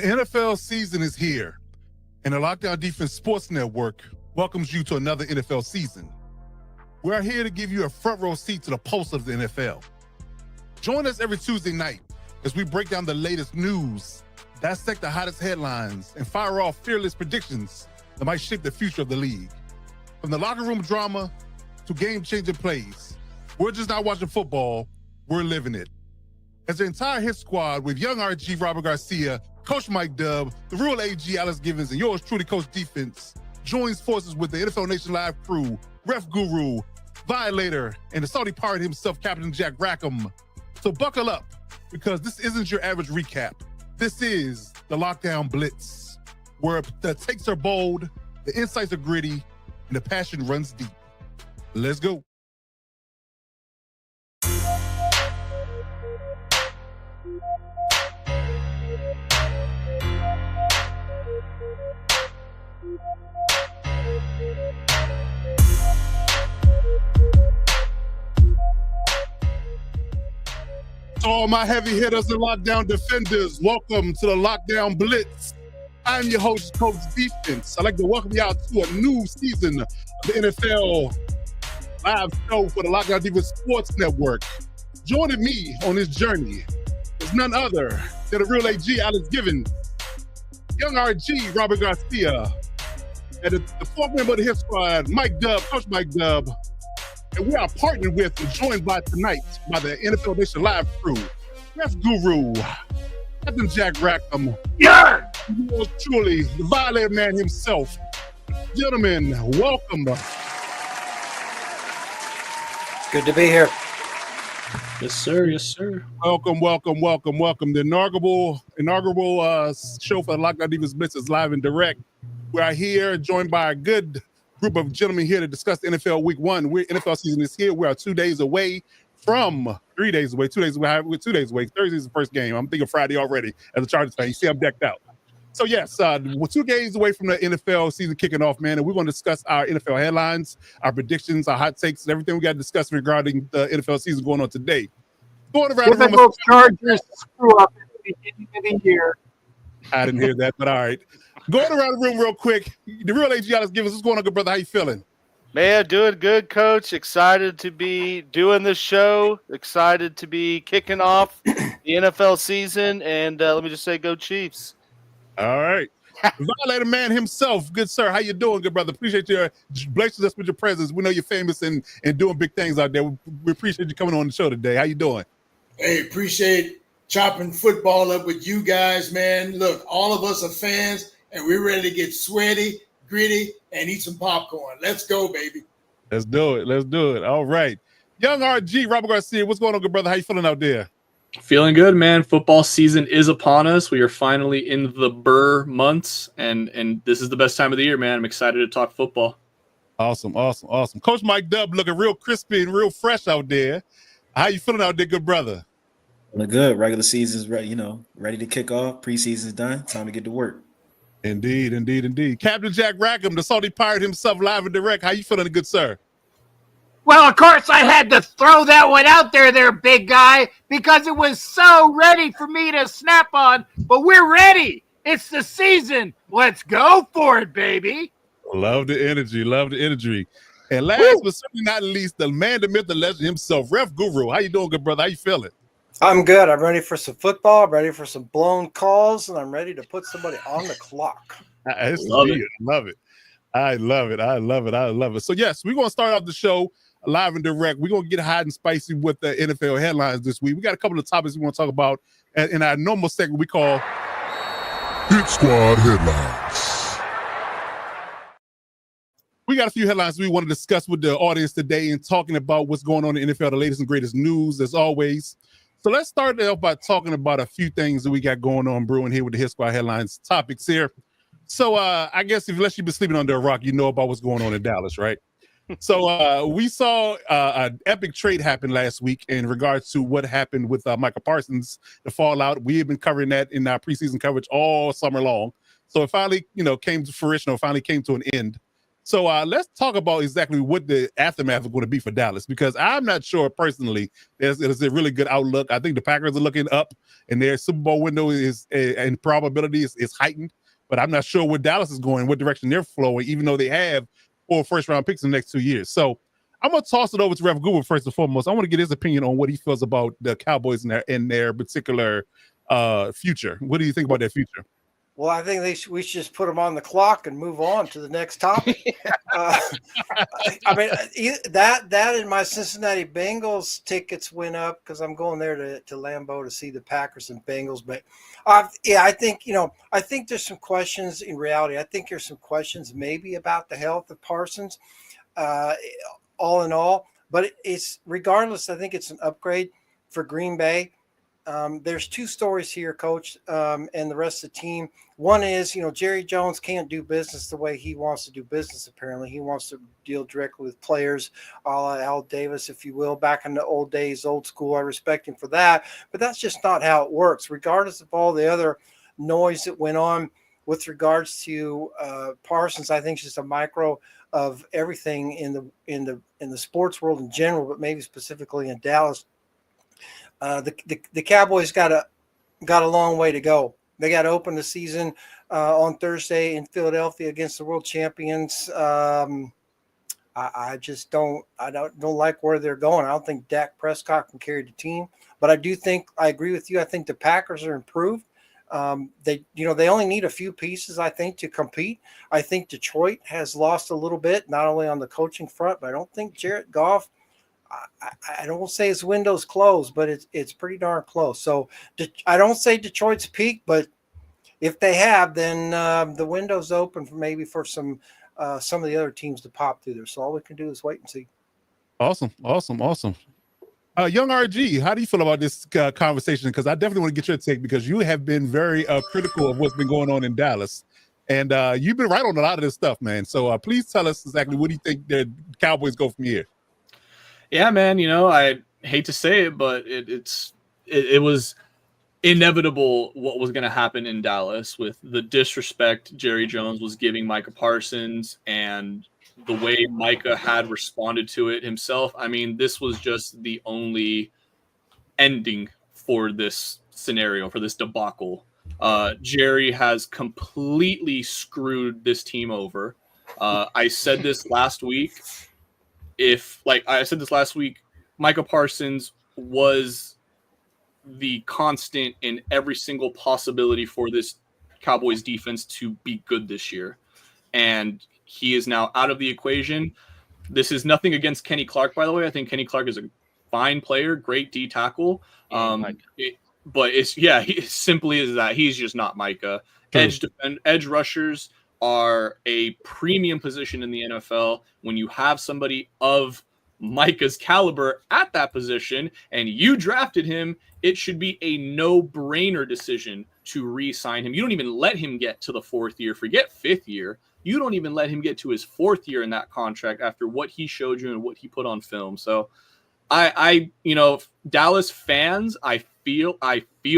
NFL season is here, and the Lockdown Defense Sports Network welcomes you to another NFL season. We are here to give you a front row seat to the pulse of the NFL. Join us every Tuesday night as we break down the latest news, dissect the hottest headlines, and fire off fearless predictions that might shape the future of the league. From the locker room drama to game-changing plays, we're just not watching football, we're living it. As the entire hit squad with young RG Robert Garcia, Coach Mike Dub, the real AG Alex Givens, and yours truly, Coach Defense, joins forces with the NFL Nation Live crew, Ref Guru, Violator, and the Saudi pirate himself, Captain Jack Rackham. So buckle up, because this isn't your average recap. This is the Lockdown Blitz, where the takes are bold, the insights are gritty, and the passion runs deep. Let's go. To all my heavy hitters and lockdown defenders, welcome to the Lockdown Blitz. I'm your host, Coach Defense. I'd like to welcome you out to a new season of the NFL live show for the Lockdown Defense Sports Network. Joining me on this journey is none other than the real AG Alex Givens, young RG Robert Garcia, and the fourth member of the hit squad, Mike Dub, Coach Mike Dub. And we are partnered with and joined by tonight by the NFL Nation Live crew, Ref Guru, Captain Jack Rackham, Yeah! yours truly, the Violator man himself. Gentlemen, welcome. It's good to be here. Yes, sir. Yes, sir. Welcome. The inaugural show for the Lockdown Defense Blitz is live and direct. We are here joined by a good group of gentlemen here to discuss the NFL Week 1. NFL season is here. We are 2 days away from 3 days away. 2 days away. We're 2 days away. Thursday's the first game. I'm thinking Friday already as a Chargers fan. You see I'm decked out. So yes, we're 2 days away from the NFL season kicking off, man, and we're going to discuss our NFL headlines, our predictions, our hot takes, and everything we got to discuss regarding the NFL season going on today. Going around the room. Chargers screw up at the beginning of the year. I didn't hear that, but all right. Going around the room real quick. The real AG Alex Givens, what's going on, good brother? How you feeling? Man, doing good, Coach. Excited to be doing this show. Excited to be kicking off the NFL season. And let me just say, go Chiefs. All right. The Violator man himself, good sir. How you doing, good brother? Appreciate you blessing us with your presence. We know you're famous and doing big things out there. We appreciate you coming on the show today. How you doing? Hey, appreciate chopping football up with you guys, man. Look, all of us are fans, and we're ready to get sweaty, gritty, and eat some popcorn. Let's go, baby. Let's do it. All right. Young RG, Robert Garcia, what's going on, good brother? How you feeling out there? Feeling good, man. Football season is upon us. We are finally in the Burr months, and this is the best time of the year, man. I'm excited to talk football. Awesome. Coach Mike Dub looking real crispy and real fresh out there. How you feeling out there, good brother? Feeling good. Regular season's ready, ready to kick off. Preseason's done. Time to get to work. Indeed. Captain Jack Rackham, the Saudi pirate himself, live and direct. How you feeling, good sir? Well, of course, I had to throw that one out there, big guy, because it was so ready for me to snap on. But we're ready. It's the season. Let's go for it, baby. Love the energy. And last but certainly not least, the man, the myth, the legend himself, Ref Guru. How you doing, good brother? How you feeling? I'm good. I'm ready for some football. I'm ready for some blown calls, and I'm ready to put somebody on the clock. I love it. So, yes, we're going to start off the show live and direct. We're going to get hot and spicy with the NFL headlines this week. We got a couple of topics we want to talk about in our normal segment we call Hit Squad Headlines. We got a few headlines we want to discuss with the audience today and talking about what's going on in the NFL, the latest and greatest news, as always. So let's start off by talking about a few things that we got going on brewing here with the Hit Squad Headlines topics here. So I guess unless you've been sleeping under a rock, you know about what's going on in Dallas, right? So we saw an epic trade happen last week in regards to what happened with Micah Parsons, the fallout. We have been covering that in our preseason coverage all summer long. So it finally, came to fruition, or finally came to an end. So let's talk about exactly what the aftermath is going to be for Dallas, because I'm not sure personally there's a really good outlook. I think the Packers are looking up, and their Super Bowl window is and probability is heightened. But I'm not sure where Dallas is going, what direction they're flowing, even though they have 4 first-round picks in the next 2 years. So I'm going to toss it over to Rev Google first and foremost. I want to get his opinion on what he feels about the Cowboys in their particular future. What do you think about their future? Well, I think we should just put them on the clock and move on to the next topic. I mean, that and my Cincinnati Bengals tickets went up because I'm going there to Lambeau to see the Packers and Bengals. But yeah, I think I think there's some questions in reality. I think there's some questions maybe about the health of Parsons, all in all. But it's regardless. I think it's an upgrade for Green Bay. There's 2 stories here, Coach, and the rest of the team. One is, Jerry Jones can't do business the way he wants to do business, apparently. He wants to deal directly with players, a la Al Davis, if you will, back in the old days, old school. I respect him for that. But that's just not how it works, regardless of all the other noise that went on with regards to Parsons. I think it's just a micro of everything in the sports world in general, but maybe specifically in Dallas. The Cowboys got a long way to go. They got to open the season on Thursday in Philadelphia against the world champions. I just don't like where they're going. I don't think Dak Prescott can carry the team, but I agree with you. I think the Packers are improved. They only need a few pieces, I think, to compete. I think Detroit has lost a little bit, not only on the coaching front, but I don't think Jared Goff. I don't say his window's closed, but it's pretty darn close. So I don't say Detroit's peak, but if they have, then the window's open for some of the other teams to pop through there. So all we can do is wait and see. Awesome. Young RG, how do you feel about this conversation? Because I definitely want to get your take, because you have been very critical of what's been going on in Dallas. And you've been right on a lot of this stuff, man. So please tell us exactly what do you think the Cowboys go from here? Yeah, man, I hate to say it, but it was inevitable what was going to happen in Dallas with the disrespect Jerry Jones was giving Micah Parsons and the way Micah had responded to it himself. I mean, this was just the only ending for this scenario, for this debacle. Jerry has completely screwed this team over. I said this last week. Micah Parsons was the constant in every single possibility for this Cowboys defense to be good this year. And he is now out of the equation. This is nothing against Kenny Clark, by the way. I think Kenny Clark is a fine player, great D tackle. He simply is that he's just not Micah. Edge rushers are a premium position in the NFL. When you have somebody of Micah's caliber at that position and you drafted him, it should be a no-brainer decision to re-sign him. You don't even let him get to the 4th year. Forget 5th year. You don't even let him get to his 4th year in that contract after what he showed you and what he put on film. So I Dallas fans, I feel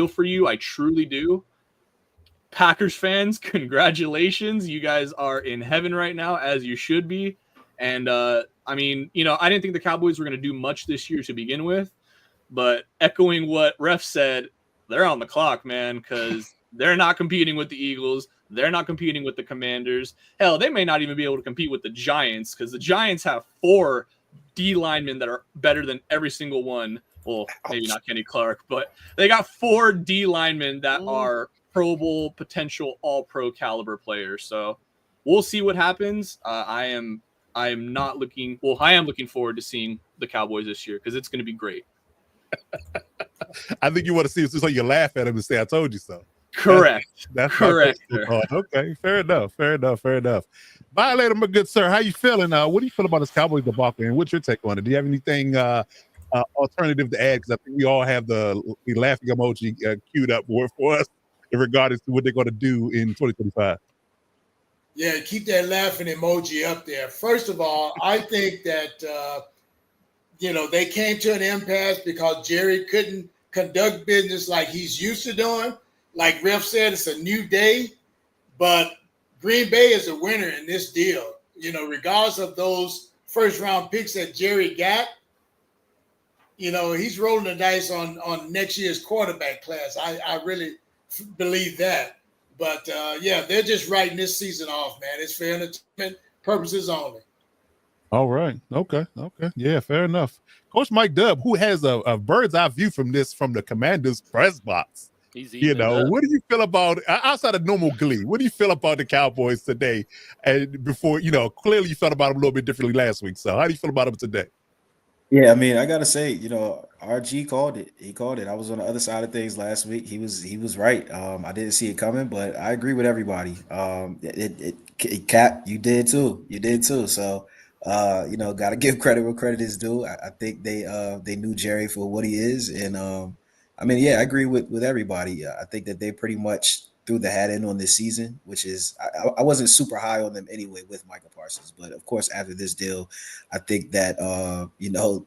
for you. I truly do. Packers fans, congratulations. You guys are in heaven right now, as you should be. And, I didn't think the Cowboys were going to do much this year to begin with. But echoing what Ref said, they're on the clock, man, because they're not competing with the Eagles. They're not competing with the Commanders. Hell, they may not even be able to compete with the Giants, because the Giants have 4 D linemen that are better than every single one. Well, maybe not Kenny Clark, but they got 4 D linemen that are Pro Bowl potential all-pro caliber players. So we'll see what happens. I am looking forward to seeing the Cowboys this year, because it's going to be great. I think you want to see it so you laugh at him and say, I told you so. Correct. That's correct. Okay, fair enough. Violator, my good sir, how you feeling? What do you feel about this Cowboys debacle, and what's your take on it? Do you have anything alternative to add? Because I think we all have the laughing emoji queued up for us in regards to what they're going to do in 2025. Yeah, keep that laughing emoji up there. First of all, I think that they came to an impasse because Jerry couldn't conduct business like he's used to doing. Like Ref said, it's a new day, but Green Bay is a winner in this deal. regardless of those first round picks that Jerry got, he's rolling the dice on next year's quarterback class. I really believe that. But they're just writing this season off, man. It's for entertainment purposes only. All right. Okay. Yeah, fair enough. Coach Mike Dubb, who has a bird's eye view from the Commanders press box. What do you feel about, outside of normal glee, what do you feel about the Cowboys today? And before, clearly you felt about them a little bit differently last week. So how do you feel about them today? Yeah, I mean, I gotta say, RG called it. He called it. I was on the other side of things last week. He was right. I didn't see it coming, but I agree with everybody. Cap, you did too. So, got to give credit where credit is due. I think they knew Jerry for what he is, and I agree with everybody. I think that they pretty much threw the hat in on this season, which is I wasn't super high on them anyway with Micah Parsons, but of course after this deal, I think that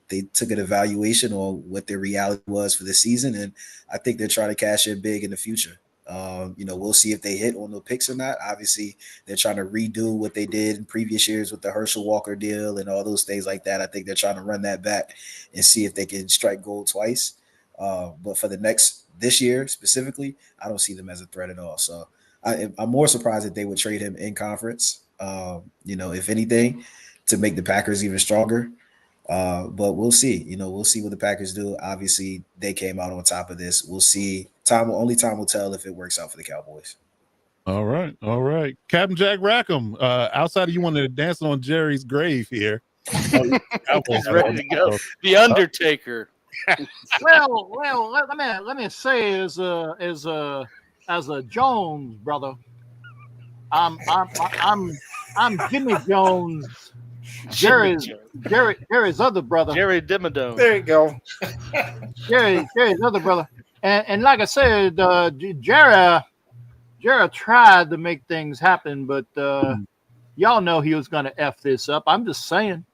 they took an evaluation on what their reality was for the season, and I think they're trying to cash in big in the future. We'll see if they hit on the picks or not. Obviously, they're trying to redo what they did in previous years with the Herschel Walker deal and all those things like that. I think they're trying to run that back and see if they can strike gold twice. But for this year specifically, I don't see them as a threat at all. So I'm more surprised that they would trade him in conference, if anything, to make the Packers even stronger. But we'll see. We'll see what the Packers do. Obviously, they came out on top of this. We'll see. Only time will tell if it works out for the Cowboys. All right. Captain Jack Rackham, outside of you wanting to dance on Jerry's grave here. He's ready to go. The Undertaker. Well, let me say as a Jones brother, I'm Jimmy Jones, Jerry's other brother. Jerry Dimmadome. There you go. Jerry's other brother. And like I said, Jerry tried to make things happen, but y'all know he was going to F this up. I'm just saying.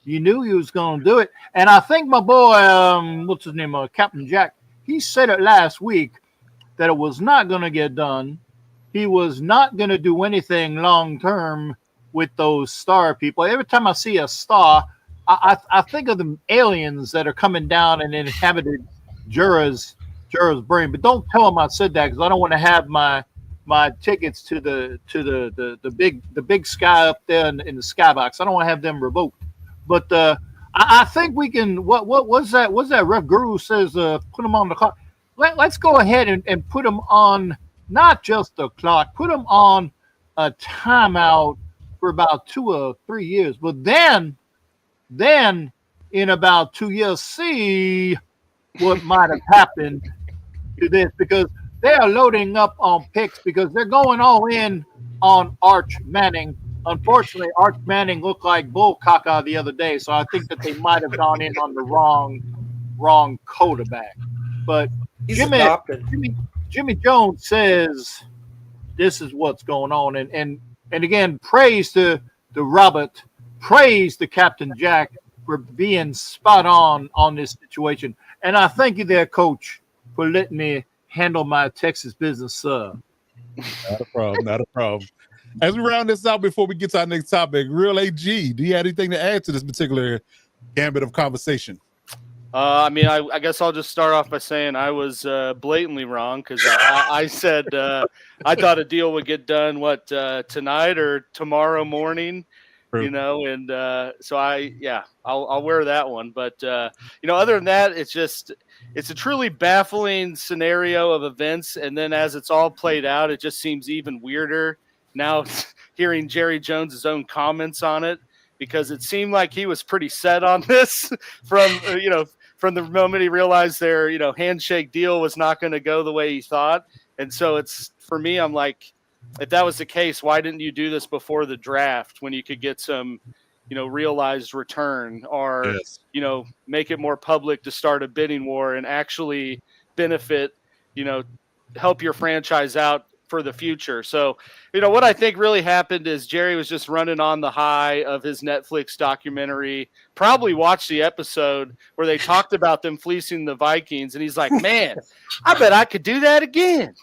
You knew he was going to do it. And I think my boy, what's his name, Captain Jack, he said it last week that it was not going to get done. He was not going to do anything long-term with those star people. Every time I see a star, I think of the aliens that are coming down and inhabited Jura's brain. But don't tell him I said that, because I don't want to have my tickets to the big sky up there in the skybox. I don't want to have them revoked. But I think we can. What was that? What's that? Ref Guru says put them on the clock. Let's go ahead and put them on not just the clock. Put them on a timeout for about 2 or 3 years. But then in about 2 years, see what might have happened to this, because they are loading up on picks because they're going all in on Arch Manning. Unfortunately, Arch Manning looked like bull caca the other day, so I think that they might have gone in on the wrong quarterback. But Jimmy Jones says this is what's going on, and again, praise to Robert, praise to Captain Jack for being spot on this situation, and I thank you there, Coach, for letting me handle my Texas business, sir. Not a problem. As we round this out before we get to our next topic, Real AG, do you have anything to add to this particular gambit of conversation? I guess I'll just start off by saying I was blatantly wrong, because I said I thought a deal would get done tonight or tomorrow morning. True. And so I'll wear that one. But other than that, it's a truly baffling scenario of events. And then as it's all played out, it just seems even weirder now hearing Jerry Jones' own comments on it, because it seemed like he was pretty set on this from the moment he realized their handshake deal was not going to go the way he thought. And so it's, for me, I'm like, if that was the case, why didn't you do this before the draft when you could get some realized return, or make it more public to start a bidding war and actually benefit, help your franchise out for the future. So, what I think really happened is Jerry was just running on the high of his Netflix documentary, probably watched the episode where they talked about them fleecing the Vikings, and he's like, man, I bet I could do that again.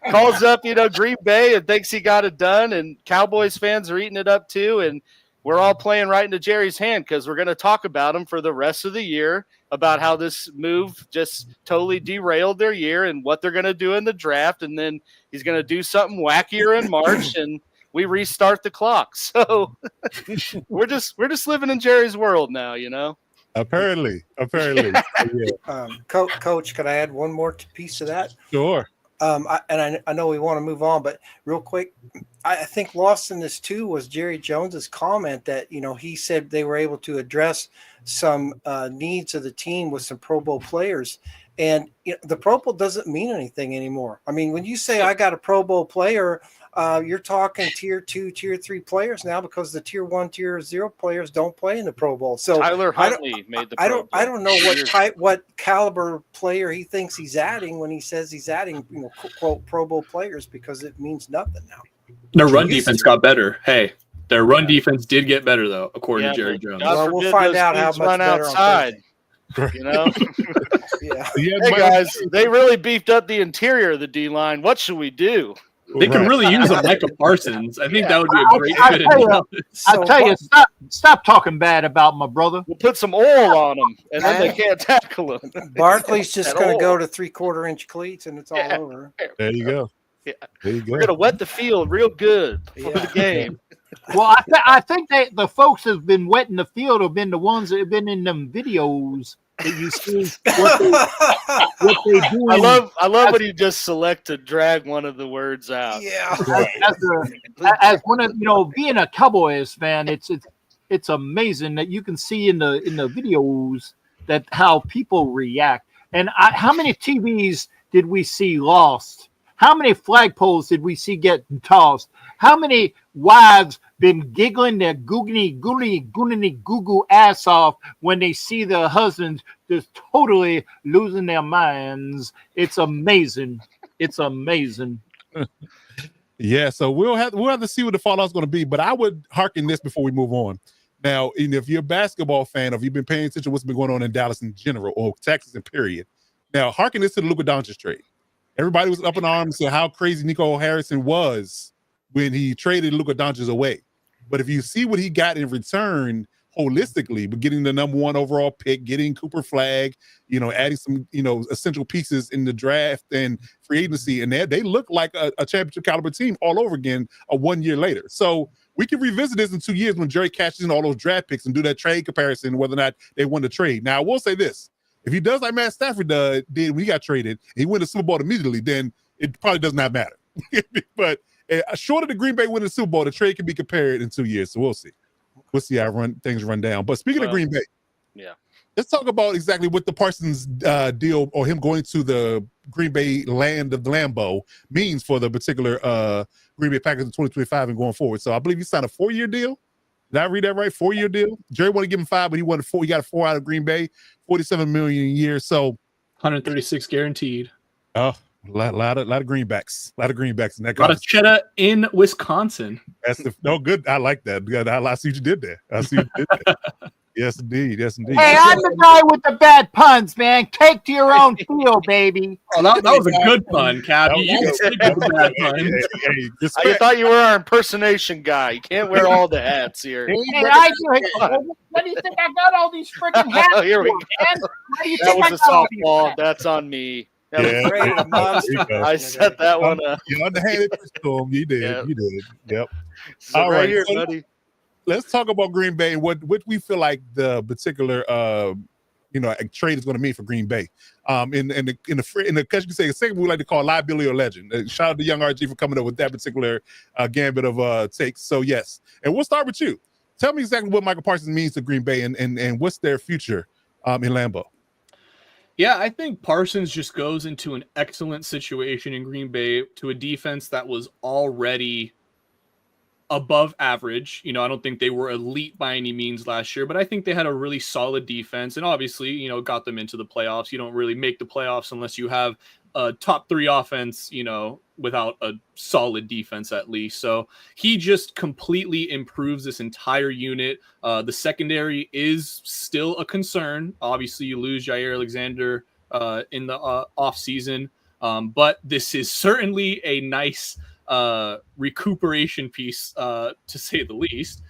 calls up, Green Bay and thinks he got it done, and Cowboys fans are eating it up too, and we're all playing right into Jerry's hand because we're going to talk about him for the rest of the year, about how this move just totally derailed their year and what they're going to do in the draft, and then he's going to do something wackier in March, and we restart the clock. So we're just living in Jerry's world now, Apparently. Yeah. Coach, could I add one more piece to that? Sure. I know we want to move on, but real quick, I think lost in this too was Jerry Jones's comment that he said they were able to address some needs of the team with some Pro Bowl players, and the Pro Bowl doesn't mean anything anymore. I mean, when you say I got a Pro Bowl player, you're talking tier 2, tier 3 players now, because the tier 1, tier 0 players don't play in the Pro Bowl. So Tyler Huntley made the Pro Bowl. I don't know what caliber player he thinks he's adding when he says he's adding, quote, Pro Bowl players, because it means nothing now. Their run defense got better. Hey, their run defense did get better, though, according to Jerry Jones. Well, we'll find out how much run better outside. Yeah. Hey guys, they really beefed up the interior of the D line. What should we do? They could really use a Micah Parsons. I think that would be a great fit. I'll tell you, stop talking bad about my brother. We'll put some oil on them, and then they can't tackle him. Barkley's just going to go to 3/4-inch cleats, and it's all over. There you go. Yeah. There you go. We're going to wet the field real good for the game. Well, I think the folks that have been wetting the field have been the ones that have been in them videos that you see what they do. I love when you just select to drag one of the words out. Yeah. As one of being a Cowboys fan, it's amazing that you can see in the videos that how people react. And how many TVs did we see lost? How many flagpoles did we see getting tossed? How many wives been giggling their goo ass off when they see their husbands just totally losing their minds? It's amazing. It's amazing. Yeah, so we'll have to see what the fallout's going to be. But I would hearken this before we move on. Now, if you're a basketball fan, or if you've been paying attention to what's been going on in Dallas in general, or Texas in period, now hearken this to the Luka Doncic trade. Everybody was up in arms at how crazy Nico Harrison was when he traded Luka Doncic away. But if you see what he got in return holistically, but getting the number 1 overall pick, getting Cooper Flag, adding some, essential pieces in the draft and free agency, and they look like a championship caliber team all over again 1 year later. So we can revisit this in 2 years when Jerry cashes in all those draft picks and do that trade comparison, whether or not they won the trade. Now, I will say this. If he does like Matt Stafford did when he got traded, and he win the Super Bowl immediately, then it probably does not matter. But short of the Green Bay winning the Super Bowl, the trade can be compared in 2 years. So we'll see. We'll see how things run down. But speaking of Green Bay, let's talk about exactly what the Parsons deal, or him going to the Green Bay land of the Lambeau, means for the particular Green Bay Packers in 2025 and going forward. So I believe he signed a 4-year deal. Did I read that right? 4-year deal. Jerry wanted to give him 5, but he wanted 4. He got a 4 out of Green Bay, $47 million a year. So 136 guaranteed. Oh, a lot of greenbacks. A lot of greenbacks in that. A lot of cheddar in Wisconsin. That's good. I like that. I see what you did there. Yes, indeed. Hey, I'm the guy with the bad puns, man. Take to your own field, baby. Oh, that was a good pun, Cap. You can stick with the bad puns. I thought you were our impersonation guy. You can't wear all the hats here. Hey, I do. What do you think I got all these freaking hats for, man? That was a softball. That's on me. I set that one up. You underhanded Storm. You did. Yep. You did. Yep. So all right, here, buddy. Let's talk about Green Bay and what we feel like the particular trade is going to mean for Green Bay. In the you can say a segment we like to call liability or legend. Shout out to Young RG for coming up with that particular gambit of takes. So yes, and we'll start with you. Tell me exactly what Micah Parsons means to Green Bay and what's their future in Lambeau. Yeah, I think Parsons just goes into an excellent situation in Green Bay to a defense that was already above average. I don't think they were elite by any means last year, but I think they had a really solid defense and obviously, got them into the playoffs. You don't really make the playoffs unless you have a top 3 offense, without a solid defense at least. So he just completely improves this entire unit. The secondary is still a concern. Obviously, you lose Jair Alexander in the off season. But this is certainly a nice recuperation piece, to say the least.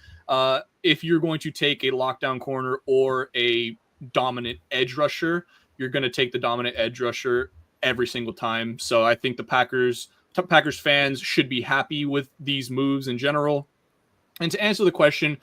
If you're going to take a lockdown corner or a dominant edge rusher, you're going to take the dominant edge rusher every single time. So I think the Packers fans should be happy with these moves in general. And to answer the question,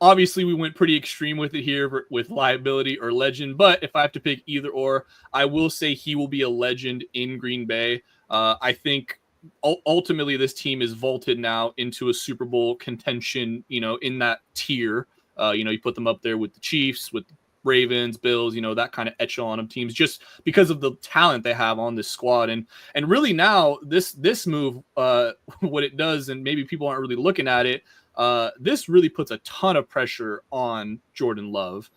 obviously we went pretty extreme with it here with liability or legend. But if I have to pick either or, I will say he will be a legend in Green Bay. I think ultimately this team is vaulted now into a Super Bowl contention, in that tier. You put them up there with the Chiefs, with Ravens, Bills, that kind of echelon of teams, just because of the talent they have on this squad. And really now this move, what it does, and maybe people aren't really looking at it, this really puts a ton of pressure on Jordan Love,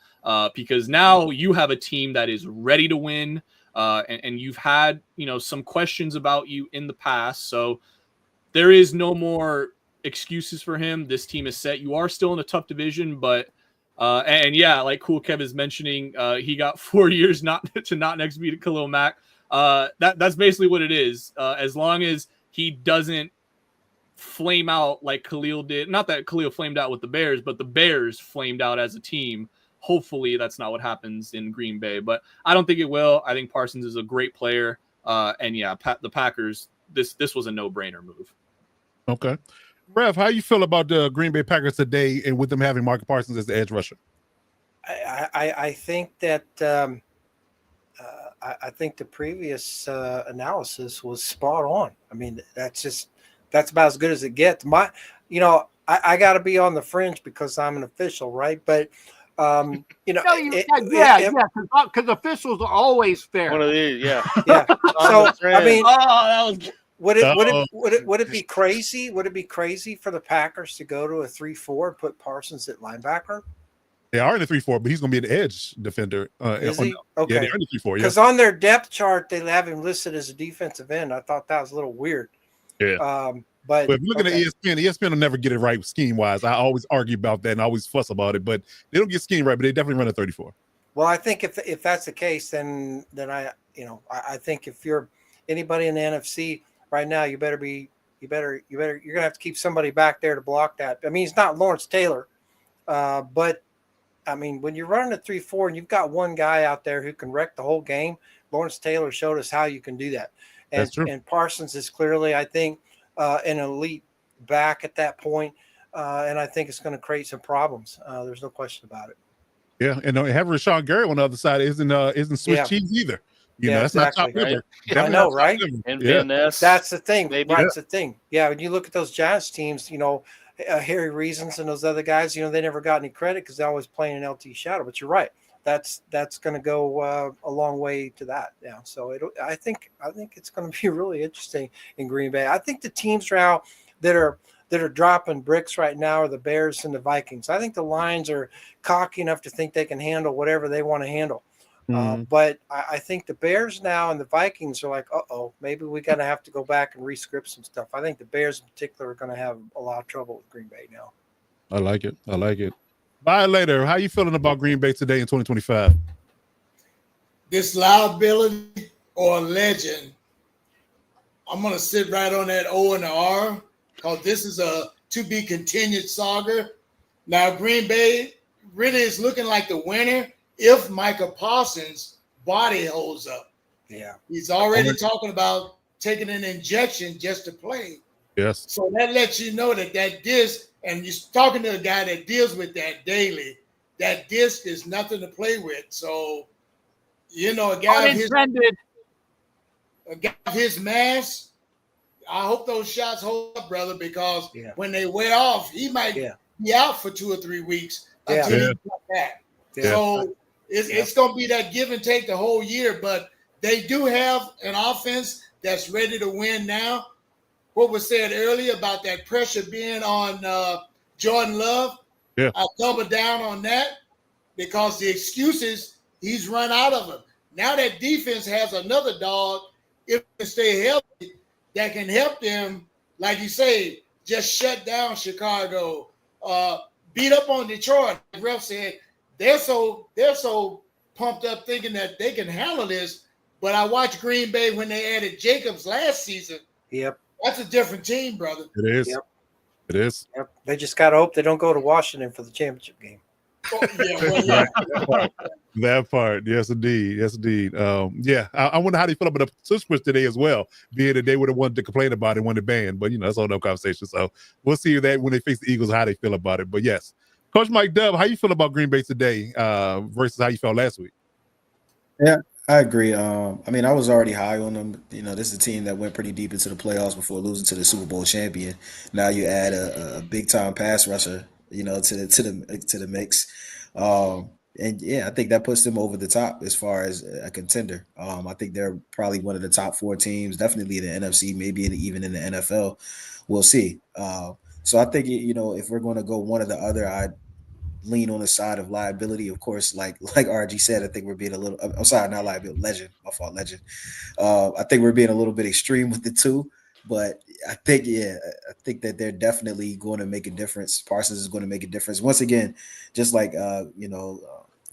because now you have a team that is ready to win, and you've had, some questions about you in the past. So there is no more excuses for him. This team is set. You are still in a tough division, but and yeah, like Cool Kev is mentioning, he got 4 years not next beat Khalil Mack. That's basically what it is. As long as he doesn't flame out like Khalil did, not that Khalil flamed out with the Bears, but the Bears flamed out as a team. Hopefully that's not what happens in Green Bay, but I don't think it will. I think Parsons is a great player. And yeah, the Packers, this was a no-brainer move. Okay. Rev, how you feel about the Green Bay Packers today and with them having Micah Parsons as the edge rusher? I think that I think the previous analysis was spot on. I mean, that's about as good as it gets. I got to be on the fringe because I'm an official, right? But because officials are always fair. One of these, yeah. So I mean, that was. Would it be crazy? Would it be crazy for the Packers to go to a 3-4 and put Parsons at linebacker? They are in the 3-4, but he's going to be an edge defender. Is he? Okay. Yeah, they're in the 3-4. Because on their depth chart, they have him listed as a defensive end. I thought that was a little weird. Yeah. But if you're looking at ESPN will never get it right scheme wise. I always argue about that and always fuss about it, but they don't get scheme right. But they definitely run a 34. Well, I think if that's the case, then I think if you're anybody in the NFC right now, you're gonna have to keep somebody back there to block that. I mean, he's not Lawrence Taylor, but I mean, when you're running a 3-4 and you've got one guy out there who can wreck the whole game, Lawrence Taylor showed us how you can do that. And, that's true. And Parsons is clearly, I think, an elite back at that point, and I think it's going to create some problems. There's no question about it. Yeah, and having Rashawn Gary on the other side isn't Swiss cheese either. That's exactly. Not top liver. I know, right? And that's the thing. Maybe. That's the thing. Yeah, when you look at those Giants teams, Harry Reasons and those other guys, they never got any credit because they're always playing an LT shadow. But you're right. That's going to go a long way to that. Yeah. So I think it's going to be really interesting in Green Bay. I think the teams now that are dropping bricks right now are the Bears and the Vikings. I think the Lions are cocky enough to think they can handle whatever they want to handle. But I think the Bears now and the Vikings are like, maybe we're going to have to go back and re-script some stuff. I think the Bears in particular are going to have a lot of trouble with Green Bay now. I like it. Bye later. How you feeling about Green Bay today in 2025? This liability or legend, I'm going to sit right on that O and the R because this is a to-be continued saga. Now, Green Bay really is looking like the winner if Micah Parsons' body holds up. Yeah. He's already talking about taking an injection just to play. Yes. So that lets you know that disc, and you're talking to a guy that deals with that daily, that disc is nothing to play with. So, a guy of his mass, I hope those shots hold up, brother, because when they wear off, he might be out for 2 or 3 weeks until he comes back. Yeah. So it's going to be that give and take the whole year, but they do have an offense that's ready to win now. What was said earlier about that pressure being on Jordan Love, I double down on that because the excuses, he's run out of them. Now that defense has another dog, if they stay healthy, that can help them, like you say, just shut down Chicago, beat up on Detroit. The ref said they're so pumped up thinking that they can handle this. But I watched Green Bay when they added Jacobs last season. Yep. That's a different team, brother. It is. Yep. It is. Yep. They just got to hope they don't go to Washington for the championship game. Oh, yeah. That part. Yes, indeed. Yes, indeed. I wonder how they feel about the Sisters today as well, being that they would have wanted to complain about it when the ban, but that's all no conversation. So we'll see that when they face the Eagles, how they feel about it. But yes, Coach Mike Dub, how you feel about Green Bay today versus how you felt last week? Yeah, I agree. I was already high on them. This is a team that went pretty deep into the playoffs before losing to the Super Bowl champion. Now you add a big time pass rusher, to the mix. I think that puts them over the top as far as a contender. I think they're probably one of the top 4 teams, definitely in the NFC, maybe even in the NFL. We'll see. So I think if we're going to go one or the other, I'd lean on the side of liability. Of course, like RG said, I think we're being a little. I'm sorry, not liability. Legend. My fault. Legend. I think we're being a little bit extreme with the two. But I think that they're definitely going to make a difference. Parsons is going to make a difference. Once again, just like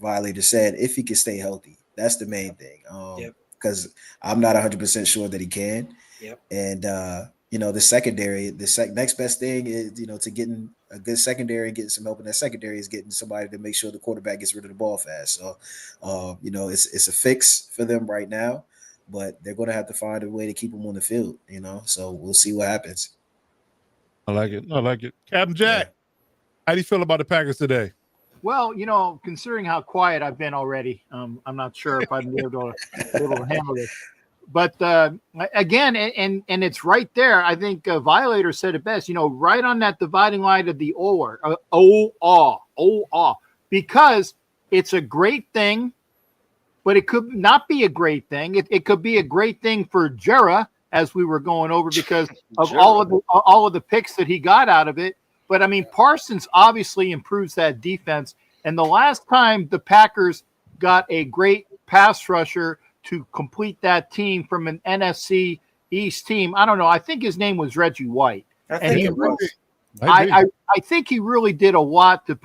Violator said, if he can stay healthy, that's the main thing. Because I'm not 100% sure that he can. Yep. And the secondary, next best thing is to getting a good secondary and getting some help in that secondary is getting somebody to make sure the quarterback gets rid of the ball fast. So it's a fix for them right now. But they're going to have to find a way to keep them on the field, So we'll see what happens. I like it. Captain Jack, how do you feel about the Packers today? Well, considering how quiet I've been already, I'm not sure if I'd be able to handle this. But again, and it's right there. I think Violator said it best. Right on that dividing line of the because it's a great thing. But it could not be a great thing. It could be a great thing for Jera, as we were going over, because of all of the picks that he got out of it. But Parsons obviously improves that defense. And the last time the Packers got a great pass rusher to complete that team from an NFC East team, I don't know. I think his name was Reggie White. I think he really did a lot to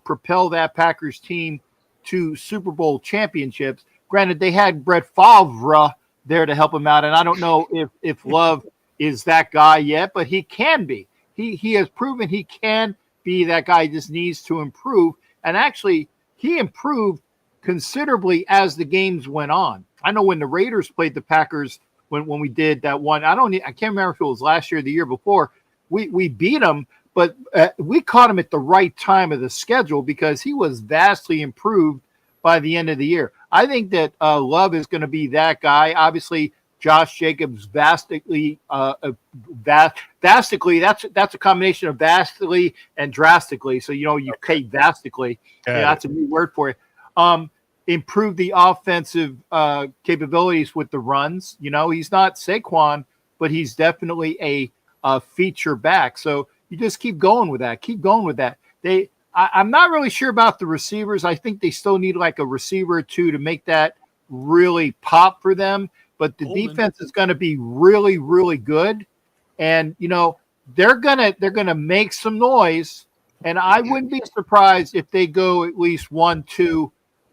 propel that Packers team to Super Bowl championships. Granted, they had Brett Favre there to help him out, and I don't know if Love is that guy yet, but he can be. He has proven he can be that guy. He just needs to improve, and actually, he improved considerably as the games went on. I know when the Raiders played the Packers, when we did that one, I can't remember if it was last year or the year before, we beat them, but we caught him at the right time of the schedule because he was vastly improved by the end of the year. I think that Love is going to be that guy. Obviously, Josh Jacobs vastly, that's a combination of vastly and drastically. So, you pay vastly. That's a new word for it. Improve the offensive capabilities with the runs. He's not Saquon, but he's definitely a feature back. So, you just keep going with that. I'm not really sure about the receivers. I think they still need like a receiver or two to make that really pop for them. But the defense is going to be really, really good. And, they're gonna make some noise. And I wouldn't be surprised if they go at least 1-2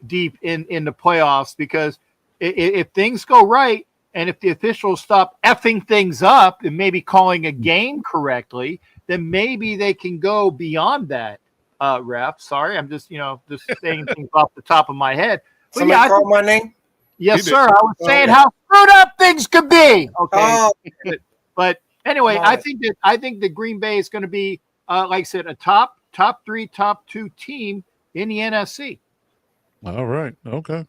deep in the playoffs, because if things go right, and if the officials stop effing things up and maybe calling a game correctly, then maybe they can go beyond that, ref. Sorry, I'm just saying things off the top of my head. But Somebody call my name? Yes, sir. I was saying how screwed up things could be. Okay. But anyway, I think that Green Bay is going to be, like I said, a top 3, top 2 team in the NFC. All right. Okay.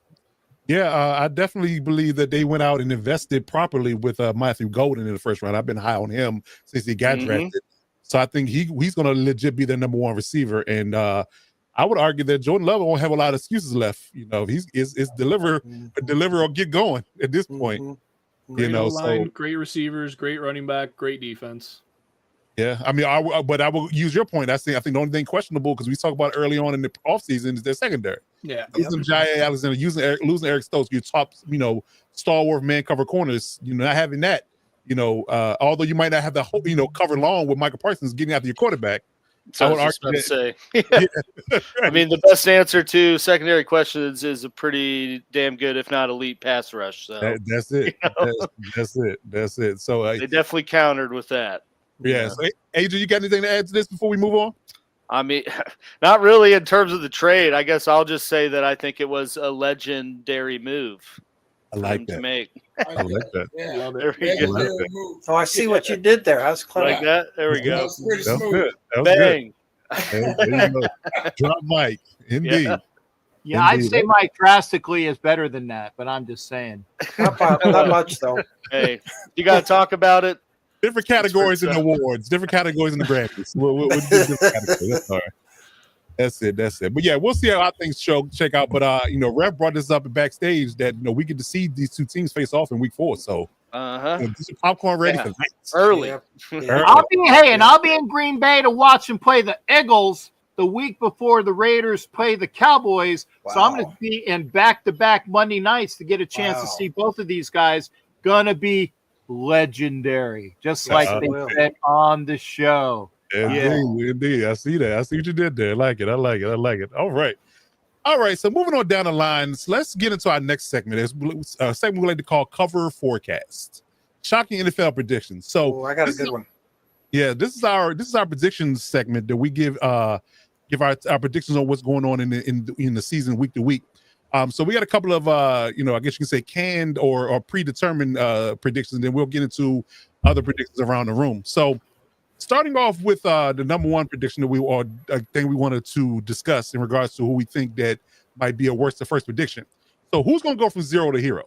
Yeah, I definitely believe that they went out and invested properly with Matthew Golden in the first round. I've been high on him since he got drafted. So I think he's going to legit be the number 1 receiver. And I would argue that Jordan Love won't have a lot of excuses left. He's deliver or get going at this point. Great line, great receivers, great running back, great defense. Yeah, but I will use your point. I think the only thing questionable, because we talked about early on in the offseason, is their secondary. Yeah, losing Jair Alexander, losing Eric Stokes, your top, stalwart man cover corners. Not having that. Although you might not have the whole, cover long with Micah Parsons getting after your quarterback, So I would was just about argue to say. I mean, the best answer to secondary questions is a pretty damn good, if not elite, pass rush. So that's it. That's it. So they definitely countered with that. yeah. So, Adrian, you got anything to add to this before we move on? I mean, not really in terms of the trade. I guess I'll just say that I think it was a legendary move. I like that. To make. I like that. Yeah. There we go. Legendary move. Oh, I see what you did there. That's clever. Like that. There we That go. was pretty That was smooth. good. That was Bang. good. There you go. Drop mic. Indeed. Yeah, I'd Indeed. say Mike drastically is better than that, but I'm just saying. Not much though. Hey, you got to talk about it. Different categories in the awards, different categories in the Grammys. We'll do different categories. That's all right. That's it. But yeah, we'll see how things check out. But Rev brought this up backstage that we get to see these two teams face off in week 4. So get your popcorn ready for that. Early. Yeah. I'll be in Green Bay to watch them play the Eagles the week before the Raiders play the Cowboys. So I'm going to be in back-to-back Monday nights to get a chance to see both of these guys. Gonna be legendary, just like they said on the show. Indeed. I see that. I see what you did there. I like it. All right. So moving on down the line, so let's get into our next segment. It's a segment we like to call Cover Forecast. Shocking NFL predictions. So I got a good one. Yeah, this is our predictions segment that we give our predictions on what's going on in the season week to week. So we got a couple of I guess you can say canned or predetermined predictions, and then we'll get into other predictions around the room. So starting off with the number one prediction that we wanted to discuss in regards to who we think that might be a worst to first prediction. So who's going to go from 0 to hero?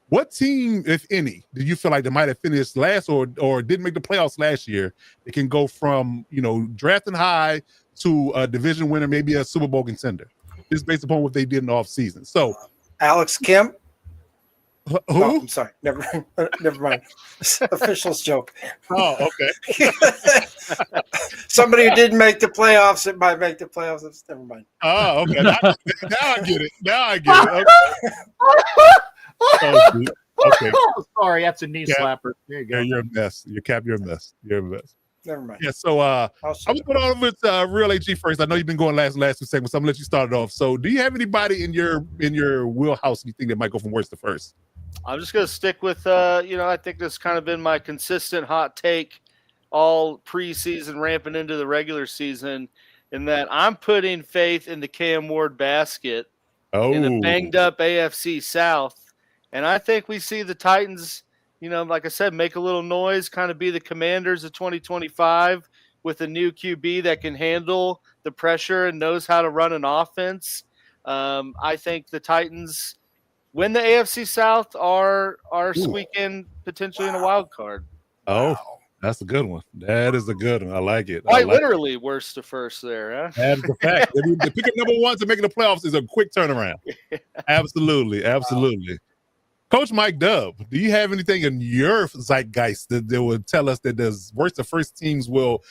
What team, if any, do you feel like they might have finished last or didn't make the playoffs last year? They can go from drafting high to a division winner, maybe a Super Bowl contender, just based upon what they did in the offseason. So Alex Kim. Who? Oh, I'm sorry. Never mind. Official's joke. Oh, okay. Somebody who didn't make the playoffs. It might make the playoffs. Never mind. Oh, okay. Now I get it. Okay. Okay. Sorry, that's a knee slapper. There you go. Yeah, you're a mess. You're a mess. Never mind. Yeah, so I'm going on with Real AG first. I know you've been going last 2 segments, so I'm gonna let you start it off. So do you have anybody in your wheelhouse you think that might go from worst to first? I'm just going to stick with, I think this kind of been my consistent hot take all preseason ramping into the regular season, in that I'm putting faith in the Cam Ward basket in the banged up AFC South. And I think we see the Titans, like I said, make a little noise, kind of be the Commanders of 2025 with a new QB that can handle the pressure and knows how to run an offense. I think the Titans win the AFC South are squeaking potentially in a wild card. Oh, that's a good one. That is a good one. I like it. Quite literally worst to first there, huh? That's the fact. The pick up number one to making the playoffs is a quick turnaround. Absolutely. Coach Mike Dub, do you have anything in your zeitgeist that would tell us that the worst to first teams will,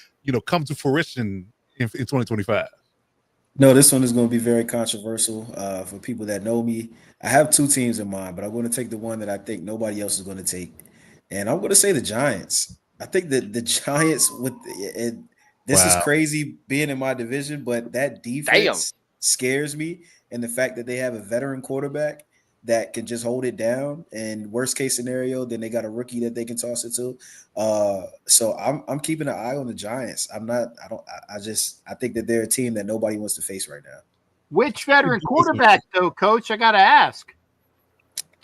come to fruition in 2025? No, this one is going to be very controversial for people that know me. I have 2 teams in mind, but I'm going to take the one that I think nobody else is going to take. And I'm going to say the Giants. I think that the Giants is crazy being in my division, but that defense scares me. And the fact that they have a veteran quarterback that can just hold it down, and worst case scenario, then they got a rookie that they can toss it to. So I'm keeping an eye on the Giants. I think that they're a team that nobody wants to face right now. Which veteran quarterback though, Coach? I got to ask.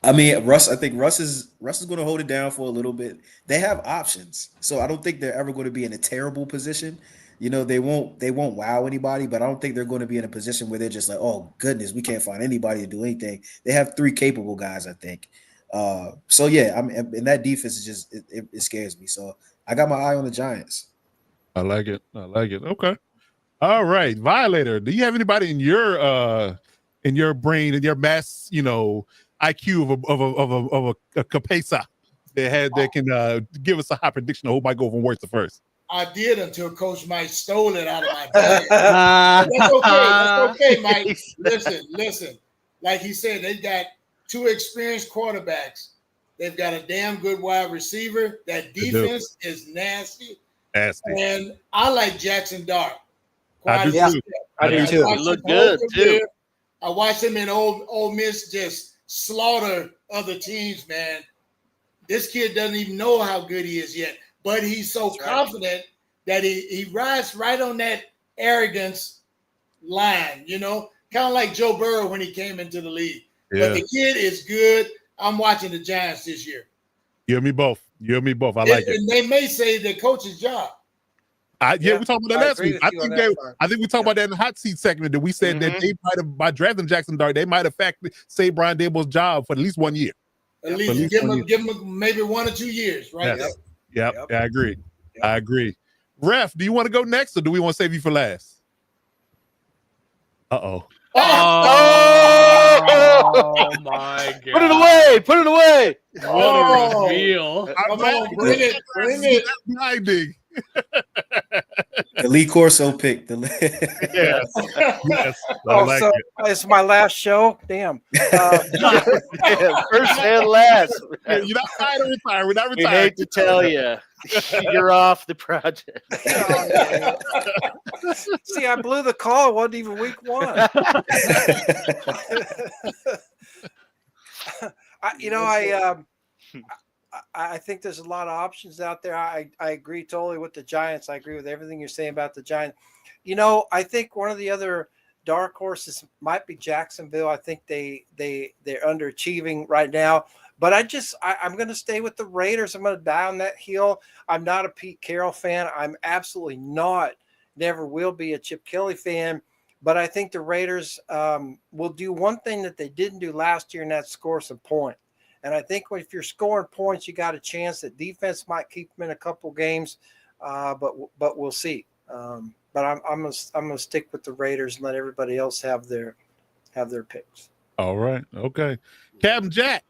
I mean, Russ. I think Russ is going to hold it down for a little bit. They have options, so I don't think they're ever going to be in a terrible position. They won't wow anybody, but I don't think they're going to be in a position where they're just like, oh goodness, we can't find anybody to do anything. They have 3 capable guys, I think. So yeah, and that defense is just it scares me. So I got my eye on the Giants. I like it. Okay. All right, Violator. Do you have anybody in your brain, in your mass, IQ of a Capesa that can give us a high prediction of who might go from worst to first? I did until Coach Mike stole it out of my bag. That's okay, Mike. Listen. Like he said, they got 2 experienced quarterbacks. They've got a damn good wide receiver. That defense is nasty. And I like Jackson Dart. I do Yeah. too. I do watched too. He him looked hold good, the too. rear. I watched him in Ole Miss just slaughter other teams, man. This kid doesn't even know how good he is yet, but he's so That's right. confident that he rides right on that arrogance line, you know, kind of like Joe Burrow when he came into the league. But Yeah. the kid is good. I'm watching the Giants this year. You and me both. You and me both. I like it. And they may say the coach's job. Yeah, we talked about that I last agree week. with you on that front. I think we talked about that in the hot seat segment that we said that they might have, by drafting Jackson Dart, they might have saved Brian Dable's job for at least 1 year. At least give him maybe 1 or 2 years, right? Yes. there. Yep. I agree. I agree. Ref, do you want to go next or do we want to save you for last? Uh-oh. Oh my god! Put it away! Put it away! What a reveal! Come on, bring it. Blinding. The Lee Corso pick. Yes. Yes. I Oh, like so it. it's my last show. Damn. First and last. You're not trying to retire. We're not We retiring. hate to tell you, you're off the project. See, I blew the call. It wasn't even week 1. I think there's a lot of options out there. I agree totally with the Giants. I agree with everything you're saying about the Giants. You know, I think one of the other dark horses might be Jacksonville. I think they're underachieving right now. But I'm going to stay with the Raiders. I'm going to die on that hill. I'm not a Pete Carroll fan. I'm absolutely never will be a Chip Kelly fan. But I think the Raiders will do one thing that they didn't do last year, and that's score some points. And I think if you're scoring points, you got a chance that defense might keep them in a couple games, but we'll see. But I'm gonna stick with the Raiders and let everybody else have their picks. All right. Okay. Captain Jack,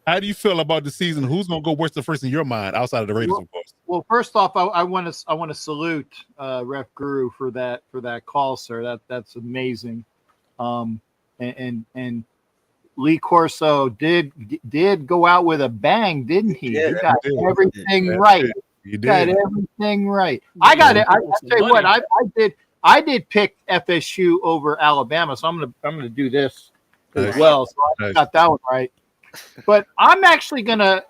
how do you feel about the season? Who's gonna go worse than first in your mind, outside of the Raiders, of course? Well, first off, I want to salute Ref Guru for that call, sir. That's amazing. And Lee Corso did go out with a bang, didn't he? He got everything right. You did. Got everything right. I got it. I'll tell you what, I did pick FSU over Alabama, so I'm gonna do this as well. So I got that one right. But I'm actually gonna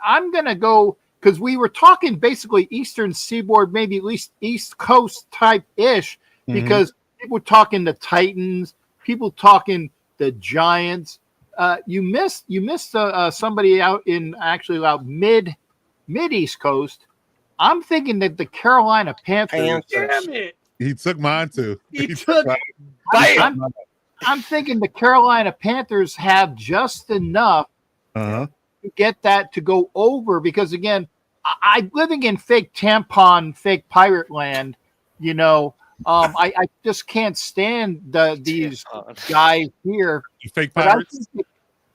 go, because we were talking basically Eastern Seaboard, maybe at least East Coast type ish, because people talking the Titans, people talking the Giants. You missed somebody out mid East Coast. I'm thinking that the Carolina Panthers. Damn it! He took mine too. I'm thinking the Carolina Panthers have just enough to get that to go over, because again, I'm living in fake tampon, fake pirate land. You know, I just can't stand these guys here. Fake pirates.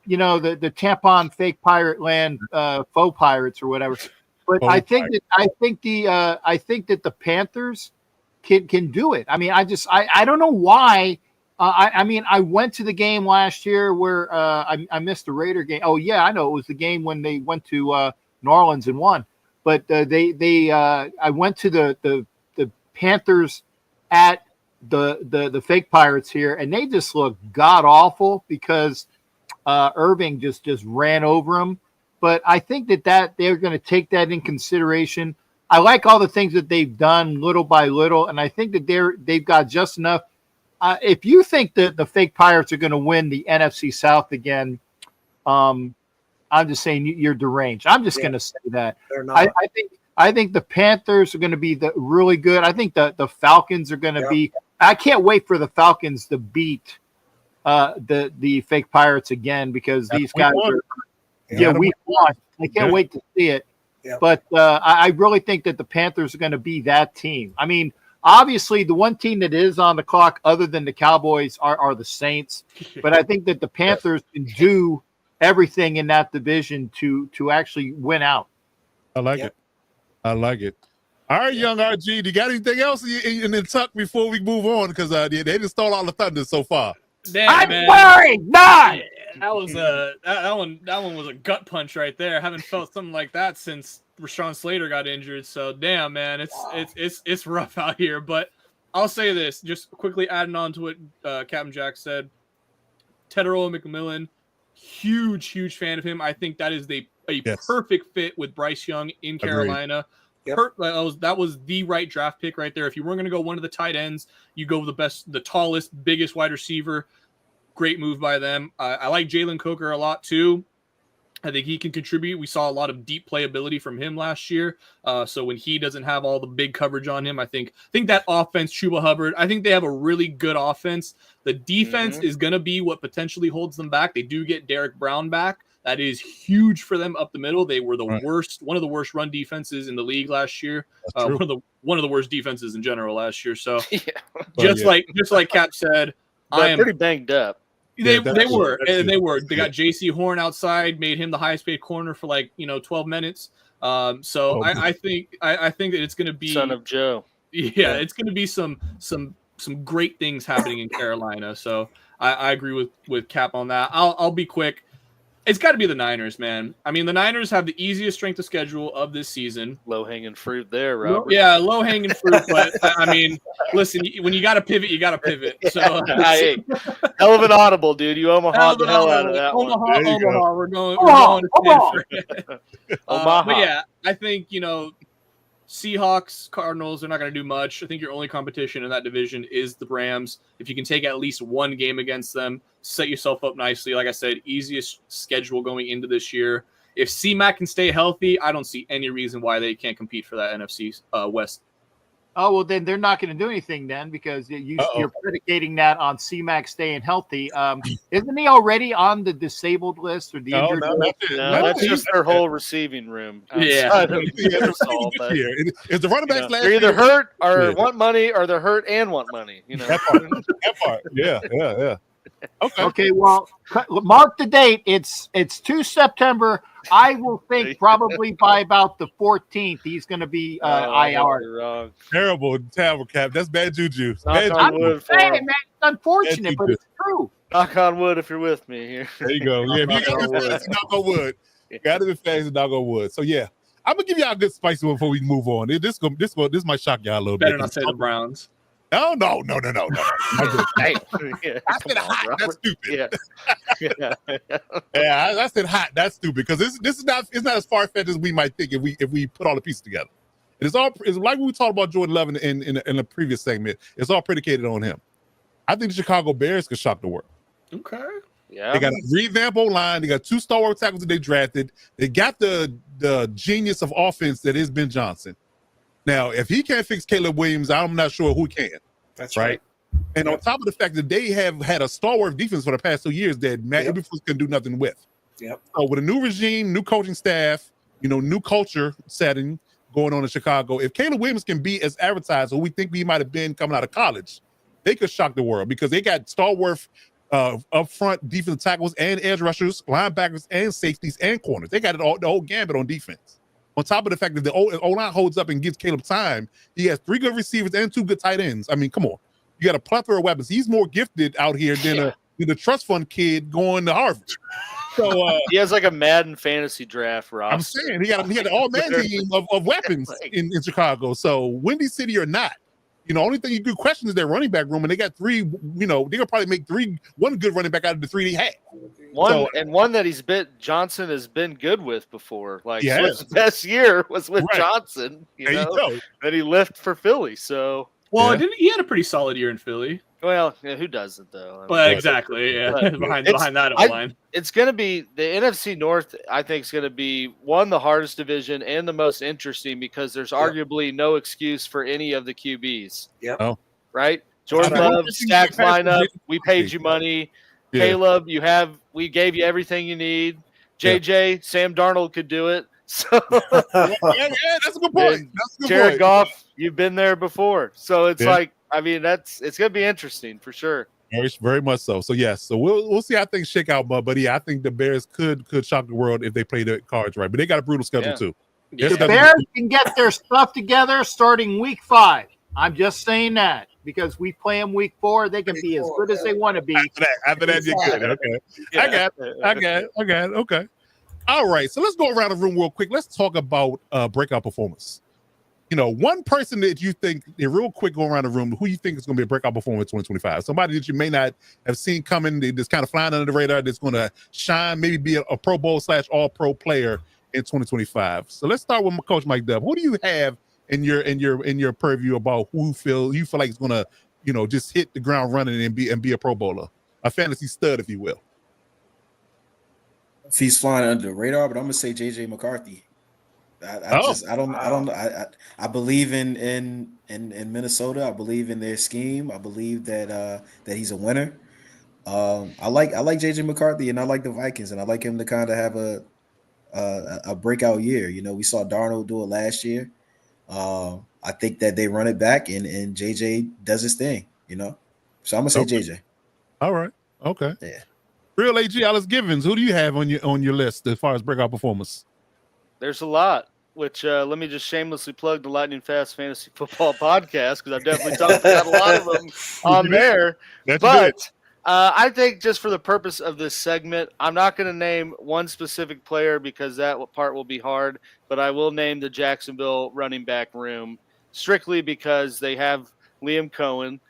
You know, the tampon fake pirate land, faux pirates or whatever. But I think that the Panthers can do it. I mean, I don't know why. I mean, I went to the game last year where I missed the Raider game. Oh yeah, I know, it was the game when they went to New Orleans and won. But I went to the Panthers at the fake Pirates here, and they just look god awful because Irving just ran over them. But I think that they're going to take that in consideration. I like all the things that they've done little by little, and I think that they've got just enough. If you think that the fake Pirates are going to win the NFC South again, I'm just saying you're deranged. I'm just going to say that. They're not. I think the Panthers are going to be really good. I think the Falcons are going to be. I can't wait for the Falcons to beat the fake Pirates again, because these guys are. We won. I can't wait to see it. Yep. But I really think that the Panthers are going to be that team. I mean, obviously, the one team that is on the clock other than the Cowboys are the Saints. But I think that the Panthers can do everything in that division to actually win out. I like it. I like it. All right, young RG, do you got anything else in the tuck before we move on? Because they just stole all the thunder so far. Damn, I'm man. worried not. That was that one was a gut punch right there. I haven't felt something like that since Rashawn Slater got injured. So damn, man, it's rough out here. But I'll say this, just quickly adding on to what Captain Jack said. Tedero McMillan, huge fan of him. I think that is a perfect fit with Bryce Young in Carolina. Yep. That was the right draft pick right there. If you weren't going to go one of the tight ends, you go with the tallest, biggest wide receiver. Great move by them. I like Jalen Coker a lot too. I think he can contribute. We saw a lot of deep playability from him last year. So when he doesn't have all the big coverage on him, I think that offense, Chuba Hubbard, I think they have a really good offense. The defense is going to be what potentially holds them back. They do get Derek Brown back. That is huge for them up the middle. They were one of the worst run defenses in the league last year. One of the worst defenses in general last year. So just like Cap said, I am pretty banged up. They were. They got J.C. Horn outside, made him the highest paid corner for 12 minutes. I think that it's going to be son of Joe. Yeah, it's going to be some great things happening in Carolina. So I agree with Cap on that. I'll be quick. It's got to be the Niners, man. I mean, the Niners have the easiest strength of schedule of this season. Low-hanging fruit there, Robert. Yeah, low-hanging fruit. But, I mean, listen, when you got to pivot, you got to pivot. So, hey, hell of an audible, dude. You Omaha the hell out of that one. Omaha. We're going to Stanford. Omaha. But, yeah, I think, Seahawks, Cardinals, they're not going to do much. I think your only competition in that division is the Rams. If you can take at least one game against them, set yourself up nicely. Like I said, easiest schedule going into this year. If C-Mac can stay healthy, I don't see any reason why they can't compete for that NFC West. Oh, well, then they're not going to do anything then because you're predicating that on C-Mac staying healthy. Isn't he already on the disabled list or the injured list? No, that's just their whole receiving room. Yeah. It's the running backs last They're either year. hurt or want money, or they're hurt and want money. That part. Yeah. Okay, well, mark the date. It's 2 September. I will think probably by about the 14th, he's going to be IR. Terrible, Cap. That's bad juju. Knock on wood, man, it's unfortunate, but it's true. Knock on wood if you're with me here. There you go. Yeah, if you got to be knock on wood. Got to be fast and knock on wood. So, yeah, I'm going to give y'all a good spicy one before we move on. This might shock y'all a little bit. Better not say the Browns. No. Hey, I said hot. Robert. That's stupid. Yeah. I said hot. That's stupid because this is not. It's not as far fetched as we might think if we put all the pieces together. It's like we talked about Jordan Love in the previous segment. It's all predicated on him. I think the Chicago Bears could shock the world. Okay. Yeah. They got a revamp O-line. They got 2 stalwart tackles that they drafted. They got the genius of offense that is Ben Johnson. Now, if he can't fix Caleb Williams, I'm not sure who can. That's right. And on top of the fact that they have had a stalwart defense for the past 2 years that Matt Eberflus can do nothing with. Yep. So with a new regime, new coaching staff, new culture setting going on in Chicago, if Caleb Williams can be as advertised, or we think he might have been coming out of college, they could shock the world because they got stalwart up front defensive tackles and edge rushers, linebackers and safeties and corners. They got it all, the whole gambit on defense. On top of the fact that the O-line holds up and gives Caleb time, he has 3 good receivers and 2 good tight ends. I mean, come on. You got a plethora of weapons. He's more gifted out here than the trust fund kid going to Harvard. So he has like a Madden fantasy draft roster. I'm saying he had an all-man team of weapons in Chicago. So Windy City or not, only thing you could question is their running back room, and they got 3. They're gonna probably make 1 good running back out of the 3 they had. One that Johnson has been good with before. His best year was with Johnson. That he left for Philly. So he had a pretty solid year in Philly. Well, who doesn't though? Exactly. Yeah, behind that line. It's going to be the NFC North. I think is going to be the hardest division and the most interesting because there's arguably no excuse for any of the QBs. Yep. Oh. Right. Jordan Love, stacked lineup. We paid you money. Yeah. Caleb, we gave you everything you need. JJ, Sam Darnold could do it. So that's a good point. Jared Goff, you've been there before. So it's it's going to be interesting for sure. Very, very much so. So yes, so we'll see how things shake out, but I think the Bears could shock the world if they play the cards right. But they got a brutal schedule too. The Bears can get their stuff together starting week 5. I'm just saying that because we play them week 4, they can be as good as they want to be. After that, you're good. Okay, I got it. Okay. All right, so let's go around the room real quick. Let's talk about breakout performance. one person that you think, real quick, go around the room, who you think is going to be a breakout performer in 2025? Somebody that you may not have seen coming, that's kind of flying under the radar, that's going to shine, maybe be a Pro Bowl / All-Pro player in 2025. So let's start with Coach Mike Dub. Who do you have in your purview about who you feel like is going to, just hit the ground running and be a Pro Bowler, a fantasy stud, if you will? If he's flying under the radar, but I'm gonna say JJ McCarthy. I believe in Minnesota. I believe in their scheme. I believe that he's a winner. I like JJ McCarthy, and I like the Vikings, and I like him to kind of have a breakout year. We saw Darnold do it last year. I think that they run it back, and JJ does his thing. So I'm gonna say JJ. All right. Okay. Yeah. Real AG Alice Givens. Who do you have on your list as far as breakout performers? There's a lot. Which let me just shamelessly plug the Lightning Fast Fantasy Football Podcast, because I've definitely talked about a lot of them on there. But I think just for the purpose of this segment, I'm not going to name one specific player because that part will be hard, but I will name the Jacksonville running back room strictly because they have Liam Cohen.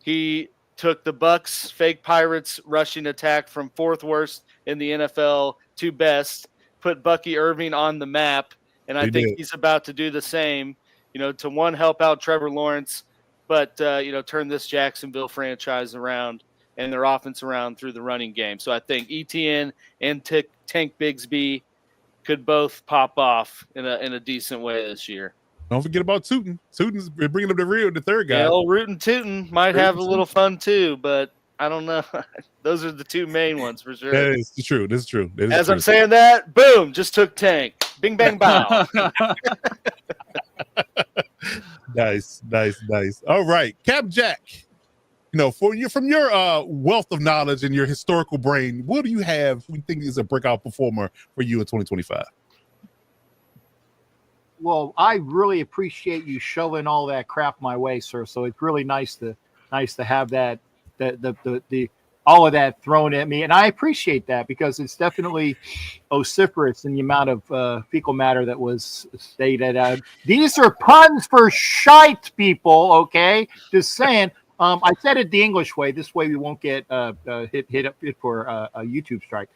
He took the Bucs fake Pirates rushing attack from 4th worst in the NFL to best, put Bucky Irving on the map. And I think he's about to do the same, to help out Trevor Lawrence, but, turn this Jacksonville franchise around and their offense around through the running game. So I think ETN and Tank Bigsby could both pop off in a decent way this year. Don't forget about Tootin. Tootin's bringing up the third guy. Yeah, old Rootin' Tootin might have a little fun too, but I don't know. Those are the two main ones for sure. That is true. That's true. As I'm saying that, boom, just took Tank. Bing, bang, bow. Nice. All right, Cap Jack. From your wealth of knowledge and your historical brain, what do you have? We think is a breakout performer for you in 2025. Well, I really appreciate you shoving all that crap my way, sir. So it's really nice to have that. The all of that thrown at me, and I appreciate that because it's definitely vociferous in the amount of fecal matter that was stated. These are puns for shite, people. Okay, just saying. I said it the English way. This way we won't get hit for a YouTube strike.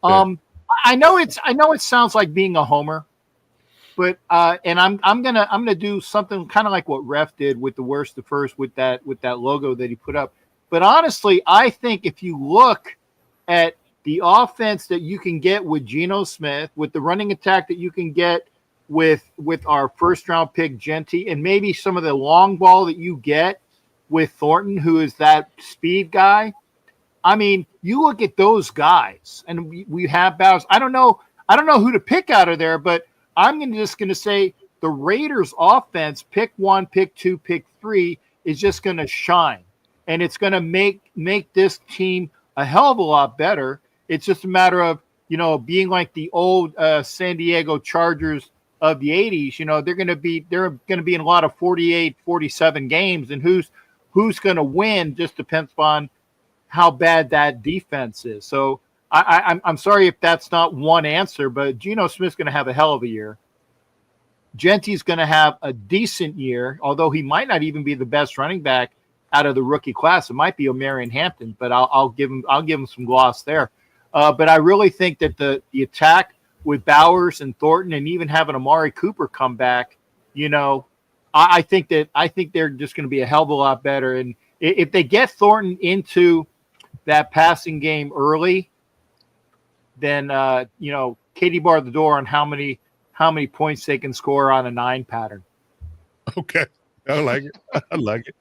I know it sounds like being a homer, but and I'm gonna do something kind of like what Ref did with the worst to first with that logo that he put up. But honestly, I think if you look at the offense that you can get with Geno Smith, with the running attack that you can get with our first-round pick Genty, and maybe some of the long ball that you get with Thornton, who is that speed guy. I mean, you look at those guys, and we have Bowers. I don't know who to pick out of there, but I'm just going to say the Raiders' offense, pick 1, pick 2, pick 3, is just going to shine. And it's going to make this team a hell of a lot better. It's just a matter of, being like the old San Diego Chargers of the 80s. They're going to be in a lot of 48, 47 games, and who's going to win just depends on how bad that defense is. So I'm sorry if that's not one answer, but Geno Smith's going to have a hell of a year. Genty's going to have a decent year, although he might not even be the best running back out of the rookie class. It might be O'Marion Hampton, but I'll give him some gloss there. But I really think that the attack with Bowers and Thornton, and even having Amari Cooper come back, I think they're just going to be a hell of a lot better. And if they get Thornton into that passing game early, then Katie barred the door on how many points they can score on a 9 pattern. Okay, I like it.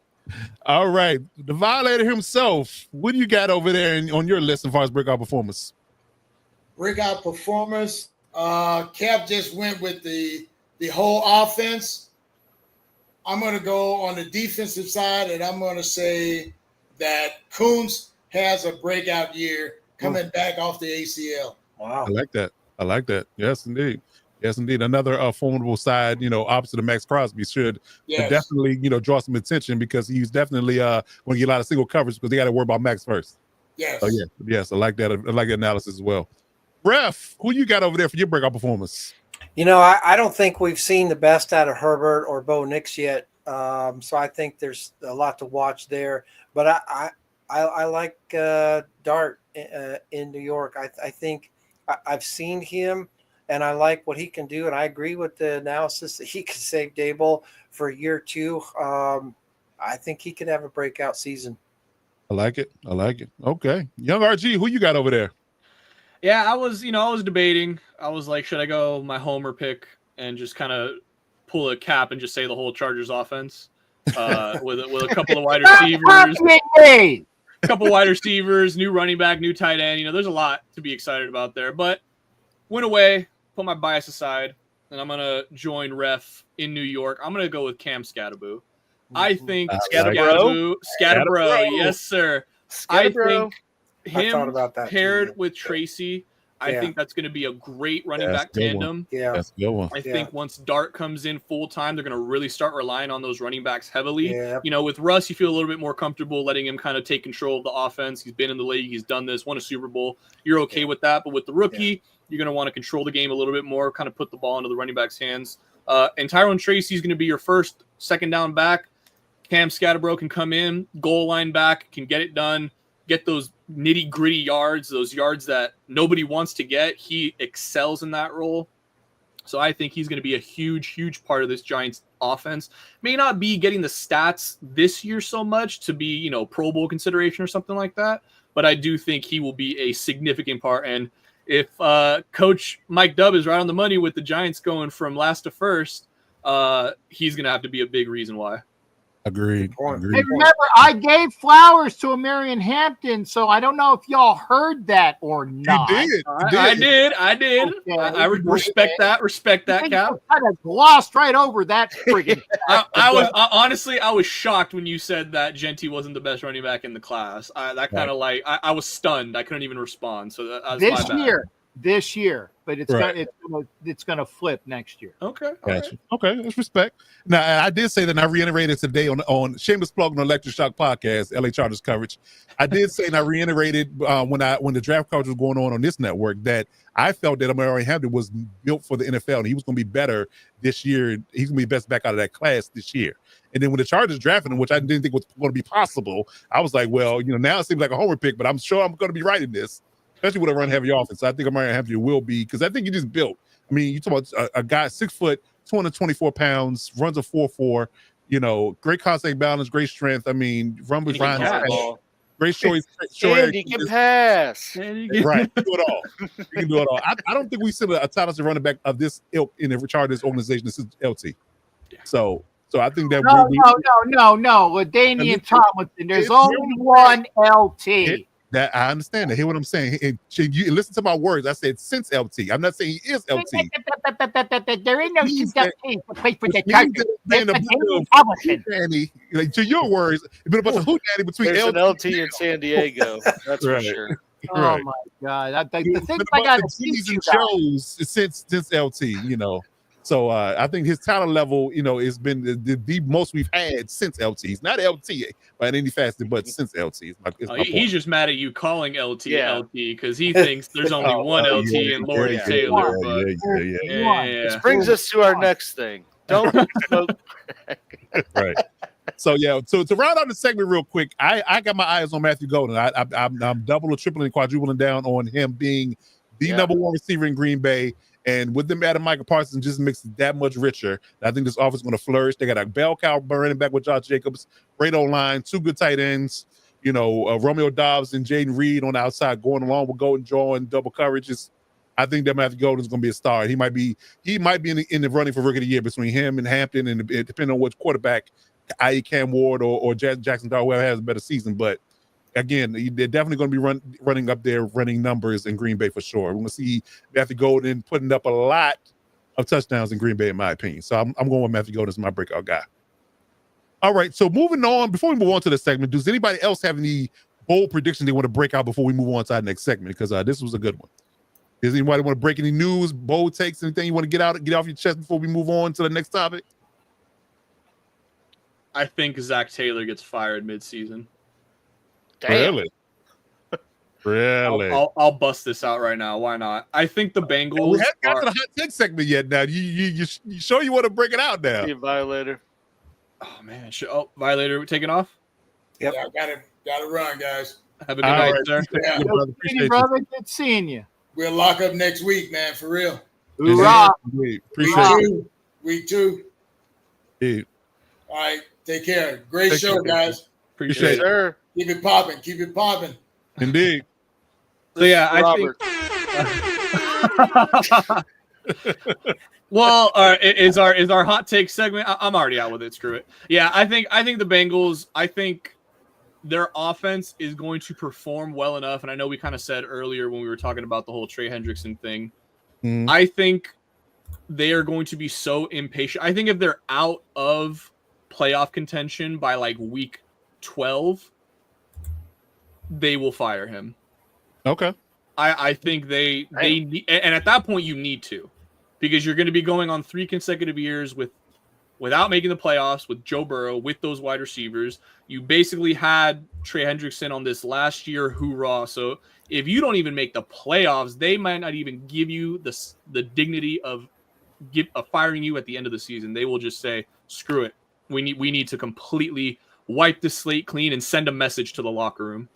All right, the Violator himself. What do you got over there on your list as far as breakout performers? Breakout performers. Cap just went with the whole offense. I'm going to go on the defensive side, and I'm going to say that Kuntz has a breakout year coming back off the ACL. Wow, I like that. Yes, indeed. Another formidable side, opposite of Max Crosby should definitely, draw some attention because he's definitely going to get a lot of single coverage because they got to worry about Max first. Yes. So yes, I like that. I like that analysis as well. Ref, who you got over there for your breakout performance? I don't think we've seen the best out of Herbert or Bo Nix yet. So I think there's a lot to watch there. But I like Dart in New York. I think I've seen him, and I like what he can do. And I agree with the analysis that he could save Dable for year 2. I think he could have a breakout season. I like it. Okay. Young RG, who you got over there? Yeah, I was debating. I was like, should I go my homer pick and just kind of pull a cap and just say the whole Chargers offense with a couple of wide receivers, new running back, new tight end. There's a lot to be excited about there. But went away, put my bias aside, and I'm gonna join Ref in New York. I'm gonna go with Cam Scatterboo. I think Scatterboo, yes sir. I think him paired with Tracy, I think that's going to be a great running back tandem. Yeah, that's a good one. I think once Dart comes in full time, they're going to really start relying on those running backs heavily. Yeah. With Russ, you feel a little bit more comfortable letting him kind of take control of the offense. He's been in the league, he's done this, won a Super Bowl. You're okay with that, but with the rookie, you're going to want to control the game a little bit more, kind of put the ball into the running back's hands. And Tyrone Tracy is going to be your first second down back. Cam Scatterboo can come in, goal line back, can get it done, get those nitty-gritty yards, those yards that nobody wants to get. He excels in that role. So I think he's going to be a huge, huge part of this Giants offense. May not be getting the stats this year so much to be, Pro Bowl consideration or something like that, but I do think he will be a significant part. And if Coach Mike Dubb is right on the money with the Giants going from last to first, he's going to have to be a big reason why. Agreed. Hey, remember, I gave flowers to a Marion Hampton, so I don't know if y'all heard that or not. You did. I did. Okay. I respect that. Respect that, Cap. I kind of glossed right over that friggin'. I was shocked when you said that Genty wasn't the best running back in the class. I was stunned. I couldn't even respond. So that's this year, but it's gonna flip next year. Okay. Gotcha. Right. Okay, that's respect. Now I did say that, and I reiterated today on Shameless Plug on Electric Shock Podcast, LA Chargers coverage. I did say, and I reiterated when the draft coverage was going on this network, that I felt that Marion Hampton was built for the NFL, and he was going to be better this year. He's going to be best back out of that class this year. And then when the Chargers drafted him, which I didn't think was going to be possible, I was like, well, now it seems like a homer pick, but I'm sure I'm going to be right in this. Especially with a run heavy offense. I think Marion Hampton will be, because I think he just built. I mean, you talk about a guy 6 foot, 224 pounds, runs a 4.4, great contact balance, great strength. I mean, run with Ryan, great short. He can pass. Right, do it all. You can do it all. I don't think we see a talented running back of this ilk in the Chargers organization since LT. So I think that no. With Damian Tomlinson, there's only one LT. That I understand that. Hear what I'm saying? And you listen to my words. I said since LT. I'm not saying he is LT. There ain't no since LT to play for the Chargers. To your words, it's been a bunch of hootenanny between LT and San Diego. That's for sure. Oh my God! The things I got to teach you shows since LT. So I think his talent level, has been the most we've had since LT. He's not LT by any facet, but since LT. He's just mad at you calling LT LT because he thinks there's only one LT and Lordy Taylor. This brings us to our next thing. Don't smoke. Right. So to round out the segment real quick, I got my eyes on Matthew Golden. I'm double or tripling, quadrupling down on him being the number one receiver in Green Bay. And with them adding Micah Parsons just makes it that much richer. I think this offense is going to flourish. They got a bell cow running back with Josh Jacobs, great O-line, 2 good tight ends. Romeo Dobbs and Jaden Reed on the outside going along with Golden Joe and double coverages. I think that Matthew Golden is going to be a star. He might be in the running for Rookie of the Year between him and Hampton, and depending on which quarterback, i.e. Cam Ward or Jackson Darwell, whoever has a better season. But again, they're definitely going to be running up their running numbers in Green Bay for sure. We're going to see Matthew Golden putting up a lot of touchdowns in Green Bay, in my opinion. So I'm going with Matthew Golden as my breakout guy. All right, so moving on, before we move on to the segment, does anybody else have any bold predictions they want to break out before we move on to our next segment? Because this was a good one. Does anybody want to break any news, bold takes, anything you want to get off your chest before we move on to the next topic? I think Zach Taylor gets fired midseason. Damn. Really? Really? I'll bust this out right now. Why not? I think the Bengals. We haven't got to the hot take segment yet. Now you sure you want to break it out now? See a violator. Oh man! Violator taking off. Yep. Yeah, gotta run, guys. Have a good night, sir. Yeah. Appreciate you. Brother, good seeing you. We'll lock up next week, man, for real. Hoorah. Appreciate you. Week two. Yeah. All right, take care. Great Take show, care. guys. Appreciate it. Sir. Keep it popping. Keep it popping. Indeed. So yeah, I think. Well, is our hot take segment? I'm already out with it. Screw it. Yeah, I think the Bengals. I think their offense is going to perform well enough, and I know we kind of said earlier when we were talking about the whole Trey Hendrickson thing. Mhm. I think they are going to be so impatient. I think if they're out of playoff contention by like week 12, they will fire him. Okay. I think they need, and at that point you need to, because you're going to be going on 3 consecutive years without making the playoffs with Joe Burrow, with those wide receivers. You basically had Trey Hendrickson on this last year hoorah. So if you don't even make the playoffs, they might not even give you the dignity of firing you at the end of the season. They will just say, screw it. We need to completely wipe the slate clean and send a message to the locker room.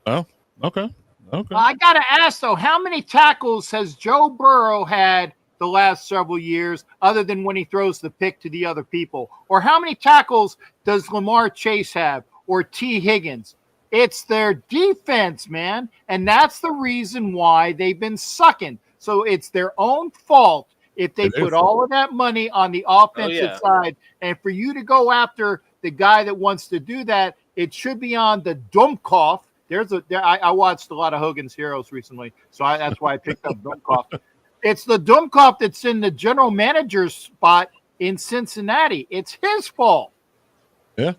Oh, okay. Okay. I got to ask, though, how many tackles has Joe Burrow had the last several years, other than when he throws the pick to the other people? Or how many tackles does Lamar Chase have, or T. Higgins? It's their defense, man. And that's the reason why they've been sucking. So it's their own fault if they put all of that money on the offensive side. And for you to go after the guy that wants to do that, it should be on the Dummkopf. I watched a lot of Hogan's Heroes recently, so that's why I picked up Dummkopf. It's the Dummkopf that's in the general manager's spot in Cincinnati. It's his fault. Yeah.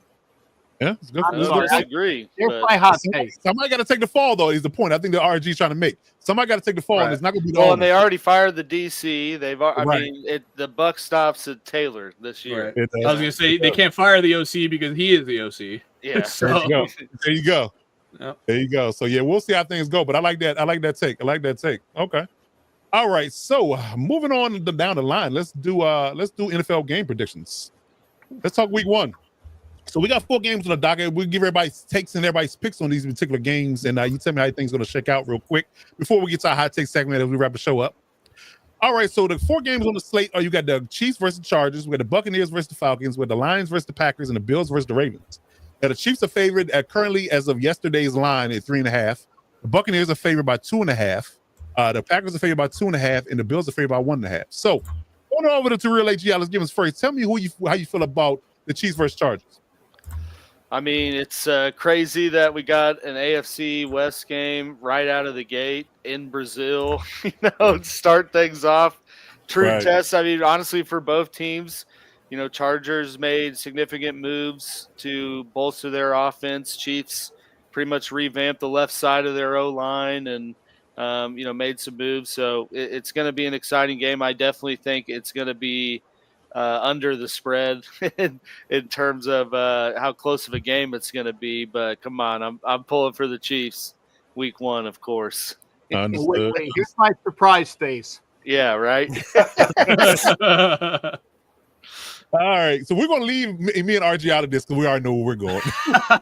Yeah, it's good. I agree. There's my hot take. Somebody got to take the fall, though, is the point I think the RG is trying to make. Somebody got to take the fall, and it's not going to be the and they already fired the DC. The buck stops at Taylor this year. Right. I was going to say, they can't fire the OC because he is the OC. Yeah. So. There you go. Yep. There you go. So, yeah, we'll see how things go, but I like that. I like that take. Okay. All right, so moving on down the line, let's do NFL game predictions. Let's talk week 1. So we got 4 games on the docket. We'll give everybody's takes and everybody's picks on these particular games, and you tell me how things going to shake out real quick before we get to our hot take segment as we wrap the show up. All right, so the 4 games on the slate are you got the Chiefs versus the Chargers, we got the Buccaneers versus the Falcons, we got the Lions versus the Packers, and the Bills versus the Ravens. Now the Chiefs are favored currently as of yesterday's line at 3.5. The Buccaneers are favored by 2.5. The Packers are favored by 2.5, and the Bills are favored by 1.5. So going over to Real AGL, let's give us first. Tell me how you feel about the Chiefs versus Chargers. I mean, it's crazy that we got an AFC West game right out of the gate in Brazil, start things off. True test. I mean, honestly, for both teams, Chargers made significant moves to bolster their offense. Chiefs pretty much revamped the left side of their O-line and, made some moves. So it's going to be an exciting game. I definitely think it's going to be under the spread in terms of how close of a game it's going to be. But come on, I'm pulling for the Chiefs week 1, of course. Wait, here's my surprise face. Yeah, right. All right, so we're gonna leave me and RG out of this because we already know where we're going.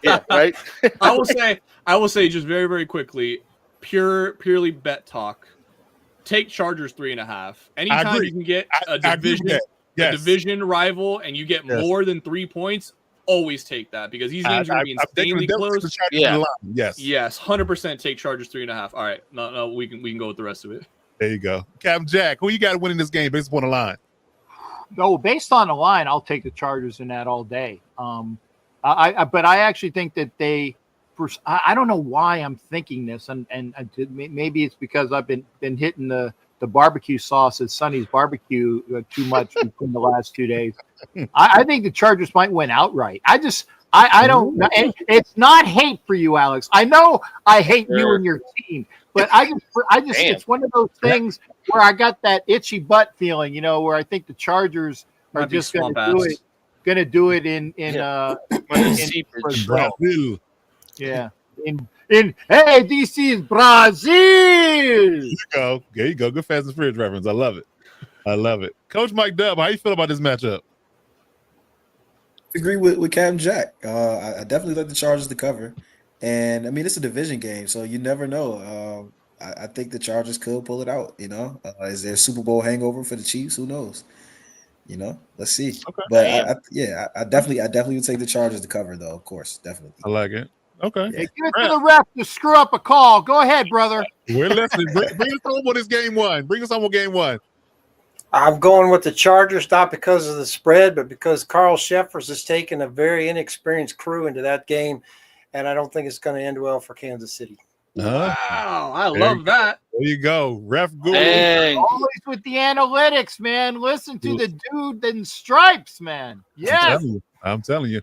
Yeah, right. I will say just very, very quickly, purely bet talk. Take Chargers 3.5. Anytime you can get a division rival and you get more than 3 points, always take that because these games are going to be insanely close. Yeah. Yes, 100% take Chargers 3.5. All right, no, we can go with the rest of it. There you go, Captain Jack. Who you got winning this game based upon the line? No, based on the line, I'll take the Chargers in that all day. But I actually think that I don't know why I'm thinking this, and maybe it's because I've been hitting the barbecue sauce at Sonny's Barbecue too much in the last 2 days. I think the Chargers might win outright. I don't know. It's not hate for you, Alex. I know I hate you and your team, but I just it's one of those things where I got that itchy butt feeling, where I think the Chargers are just going to do it in Brazil. Yeah, in Hey, this is Brazil. There you go. There you go. Good Fast and Furious reference. I love it. I love it. Coach Mike Dub, how you feel about this matchup? Agree with Captain Jack. I definitely like the Chargers to cover, and I mean it's a division game, so you never know. I think the Chargers could pull it out. Is there a Super Bowl hangover for the Chiefs? Who knows? Let's see. Okay. But I definitely would take the Chargers to cover, though. Of course, definitely. I like it. Okay. Hey, give it to the ref to screw up a call. Go ahead, brother. We're listening. Bring us home with this game one. Bring us home with game one. I'm going with the Chargers, not because of the spread, but because Carl Sheffers has taken a very inexperienced crew into that game, and I don't think it's going to end well for Kansas City. Wow, I love that. There you go. Ref Google. Always with the analytics, man. Listen to the dude in stripes, man. Yes. I'm telling you.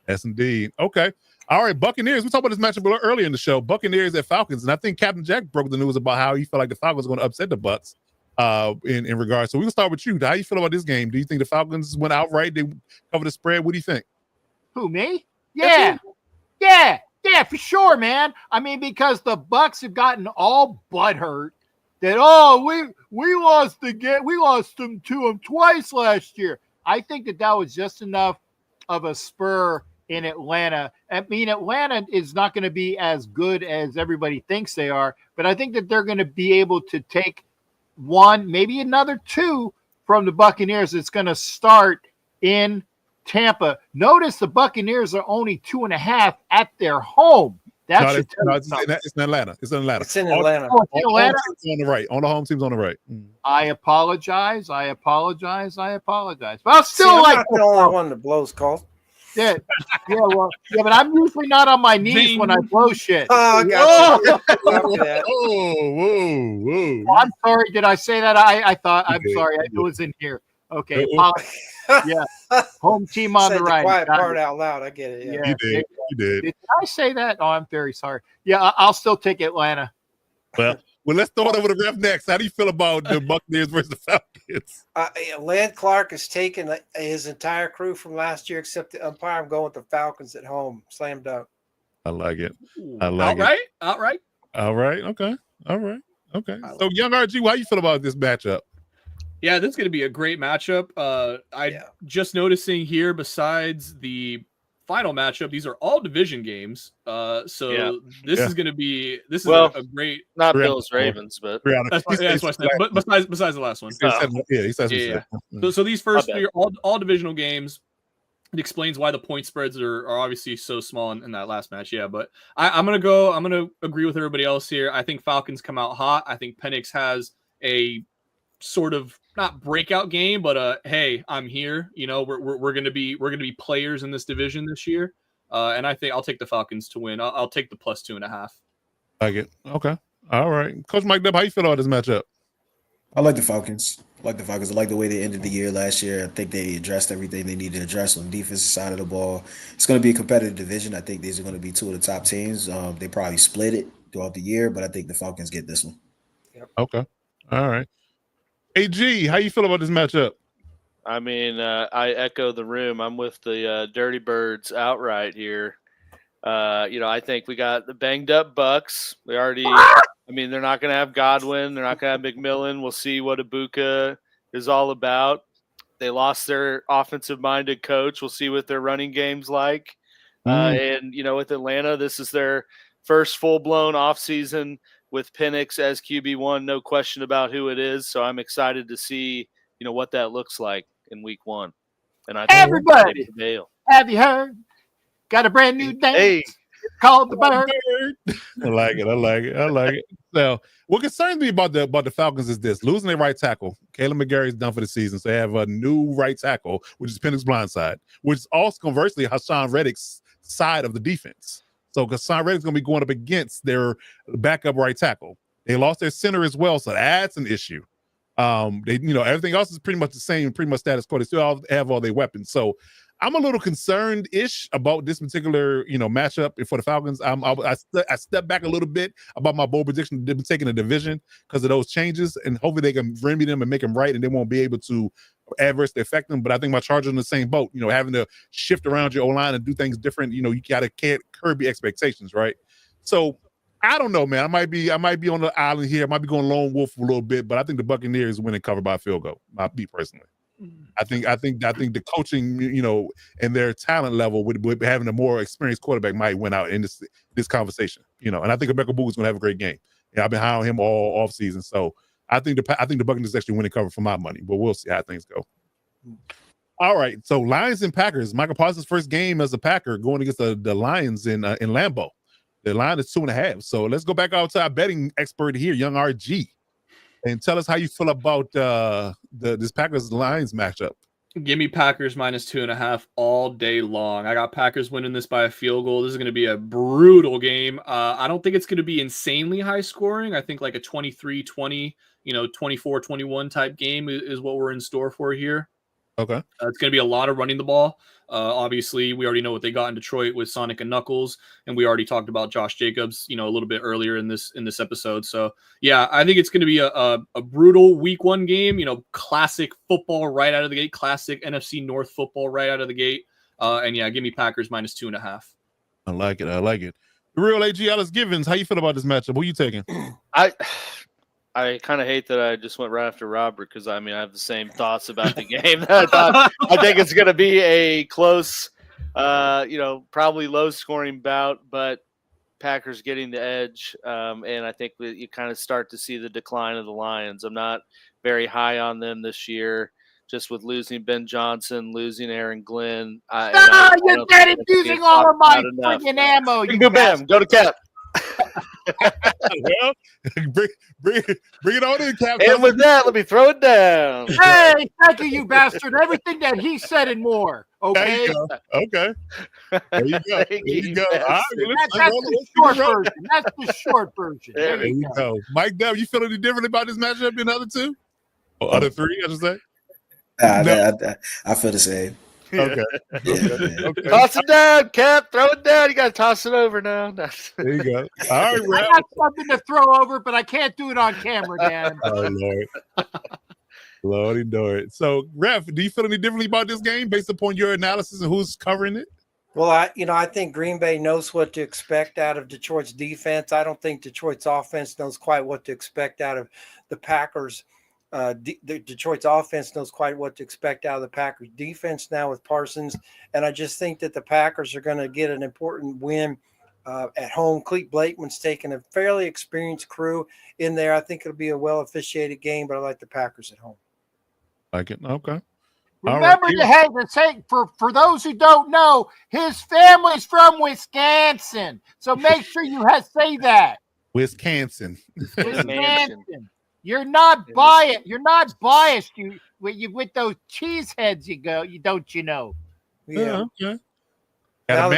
Yes, indeed. Okay. All right, Buccaneers. We talked about this matchup earlier in the show. Buccaneers at Falcons, and I think Captain Jack broke the news about how he felt like the Falcons were going to upset the Bucs in regards. So we can start with you. How you feel about this game? Do you think the Falcons went outright? They cover the spread? What do you think? Who, me? Yeah, for sure, man. I mean, because the Bucs have gotten all butthurt that we lost the game. We lost them to them twice last year. I think that was just enough of a spur in Atlanta. I mean, Atlanta is not going to be as good as everybody thinks they are, but I think that they're going to be able to take one, maybe another two from the Buccaneers. It's going to start in Tampa. Notice the Buccaneers are only 2.5 at their home. That's it's in Atlanta. It's in Atlanta. It's in Atlanta. It's in Atlanta. On the right. All the home teams on the right. I apologize. But I'll still I'm not the only one that blows calls. Yeah, but I'm usually not on my knees when I blow shit. Oh, gotcha. Whoa. I'm sorry. Did I say that? I'm sorry. I was in here. Okay. Yeah. Home team on the right. The quiet part out loud. I get it. Yeah. You did. Did I say that? Oh, I'm very sorry. Yeah, I'll still take Atlanta. Well, let's throw it over to ref next. How do you feel about the Buccaneers versus the Falcons? Land Clark has taken his entire crew from last year, except the umpire. I'm going with the Falcons at home. Slam dunk. I like it. Outright. All right. Okay. All right. Okay. So, young RG, how you feel about this matchup? Yeah, this is going to be a great matchup. Just noticing here, besides the final matchup, these are all division games. This is going to be a great. Not Bills Ravens, but that's what I said. But besides the last one, he says. So these first three are all divisional games. It explains why the point spreads are obviously so small in that last match. Yeah, but I'm gonna agree with everybody else here. I think Falcons come out hot. I think Penix has a sort of not breakout game, but hey, I'm here. We're gonna be players in this division this year, and I think I'll take the Falcons to win. I'll take the plus 2.5. Like it. Okay. All right, Coach Mike Dub, how you feel about this matchup? I like the Falcons. I like the way they ended the year last year. I think they addressed everything they needed to address on the defensive side of the ball. It's going to be a competitive division. I think these are going to be two of the top teams. They probably split it throughout the year, but I think the Falcons get this one. Yep. Okay. All right. AG, how you feel about this matchup? I mean, I echo the room. I'm with the Dirty Birds outright here. I think we got the banged up Bucks. They're not going to have Godwin. They're not going to have McMillan. We'll see what Ibuka is all about. They lost their offensive-minded coach. We'll see what their running game's like. And with Atlanta, this is their first full-blown offseason with Penix as QB1. No question about who it is. So I'm excited to see, what that looks like in week one. And I think everybody, have you heard? Got a brand new dance. Hey. Called the bird. I like it. So, what concerns me about the Falcons is this: losing their right tackle. Caleb McGarry is done for the season, so they have a new right tackle, which is Penix blindside, which is also conversely Hassan Reddick's side of the defense. So, Hassan Reddick's going to be going up against their backup right tackle. They lost their center as well, so that's an issue. Everything else is pretty much the same, pretty much status quo. They still have all their weapons. So, I'm a little concerned-ish about this particular, matchup for the Falcons. I step back a little bit about my bold prediction of them taking a division because of those changes, and hopefully they can remedy them and make them right, and they won't be able to adversely affect them. But I think my Chargers are in the same boat. Having to shift around your O-line and do things different. You can't curb your expectations, right? So I don't know, man. I might be on the island here. I might be going lone wolf a little bit, but I think the Buccaneers win and cover by a field goal. Me personally. I think the coaching, and their talent level with having a more experienced quarterback might win out in this conversation, and I think Rebecca Boo is going to have a great game. I've been high on him all off season, so I think the Buccaneers actually win and cover for my money, but we'll see how things go. All right, so Lions and Packers. Micah Parsons' first game as a Packer going against the Lions in Lambeau. The line is 2.5. So let's go back out to our betting expert here, young RG, and tell us how you feel about this Packers Lions matchup. Give me Packers -2.5 all day long. I got Packers winning this by a field goal. This is going to be a brutal game. I don't think it's going to be insanely high scoring. I think like a 23-20, 24-21 type game is what we're in store for here. Okay. It's going to be a lot of running the ball. Obviously, we already know what they got in Detroit with Sonic and Knuckles, and we already talked about Josh Jacobs, a little bit earlier in this episode. So, yeah, I think it's going to be a brutal Week 1 game. Classic football right out of the gate, classic NFC North football right out of the gate. And yeah, give me Packers -2.5. I like it. The real AG Ellis Givens. How you feel about this matchup? Who you taking? I kind of hate that I just went right after Robert because, I have the same thoughts about the game. I think it's going to be a close, probably low-scoring bout, but Packers getting the edge, and I think that you kind of start to see the decline of the Lions. I'm not very high on them this year, just with losing Ben Johnson, losing Aaron Glenn. You're dead using all of my freaking ammo. You bam, go to Cap. Well, bring it on in, Cap. And with that, let me throw it down. Hey, thank you bastard. Everything that he said and more. Okay. Okay. There you go. All right, that's the short version. That's the short version. There you go. Mike Deb, you feel any differently about this matchup than the other two? Or other three, I should say? I feel the same. Okay. Okay. Toss it down, Cap. Throw it down. You got to toss it over now. There you go. All right, I Rap. got something to throw over, but I can't do it on camera, Dan. Oh, Lord. Lordy do it. So, Ref, do you feel any differently about this game based upon your analysis and who's covering it? Well, I think Green Bay knows what to expect out of Detroit's defense. I don't think Detroit's offense knows quite what to expect out of the Packers. Detroit's offense knows quite what to expect out of the Packers defense now with Parsons. And I just think that the Packers are going to get an important win at home. Clete Blakeman's taking a fairly experienced crew in there. I think it'll be a well-officiated game, but I like the Packers at home. Like it? Okay. Remember to have to say, for those who don't know, his family's from Wisconsin. So make sure you say that. Wisconsin. Wisconsin. You're not biased. You're not biased. You with those cheese heads. Yeah. Okay. Now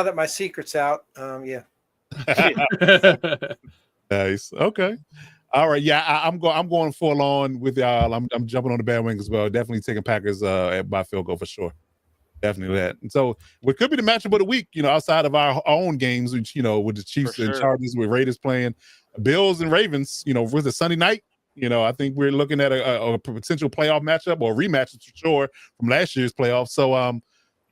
that my secret's out, yeah. Nice. Okay. All right. Yeah, I'm going full on with y'all. I'm jumping on the bandwagon as well. Definitely taking Packers by field goal for sure. Definitely that. And so what could be the matchup of the week, outside of our own games, which, with the Chiefs and Chargers, with Raiders playing, Bills and Ravens, with a Sunday night, I think we're looking at a potential playoff matchup or rematch for sure from last year's playoffs. So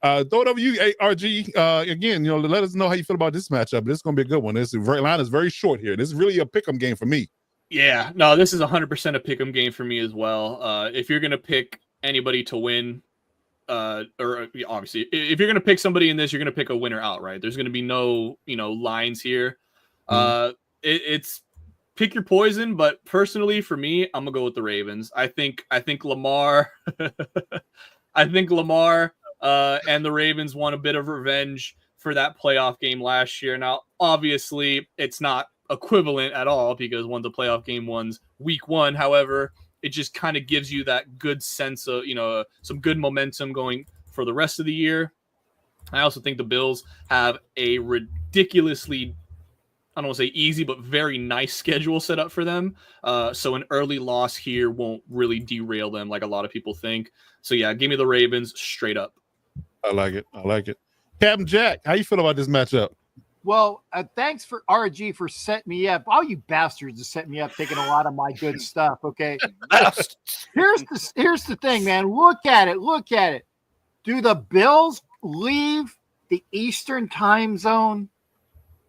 throw it over you, RG. Again, let us know how you feel about this matchup. This is going to be a good one. This line is very short here. This is really a pick'em game for me. Yeah, no, this is 100% a pick'em game for me as well. If you're going to pick anybody to win, or obviously, if you're going to pick somebody in this, you're going to pick a winner outright. There's going to be no, lines here. It's pick your poison, but personally for me, I'm gonna go with the Ravens. I think Lamar, and the Ravens want a bit of revenge for that playoff game last year. Now, obviously, it's not equivalent at all because one's a playoff game, one's Week 1. However, it just kind of gives you that good sense of, some good momentum going for the rest of the year. I also think the Bills have a ridiculously, I don't want to say easy, but very nice schedule set up for them. So an early loss here won't really derail them like a lot of people think. So yeah, give me the Ravens straight up. I like it. Captain Jack, how you feel about this matchup? Well, thanks for RG for setting me up. All you bastards have set me up, taking a lot of my good stuff. Okay. Here's the thing, man. Look at it. Do the Bills leave the Eastern time zone?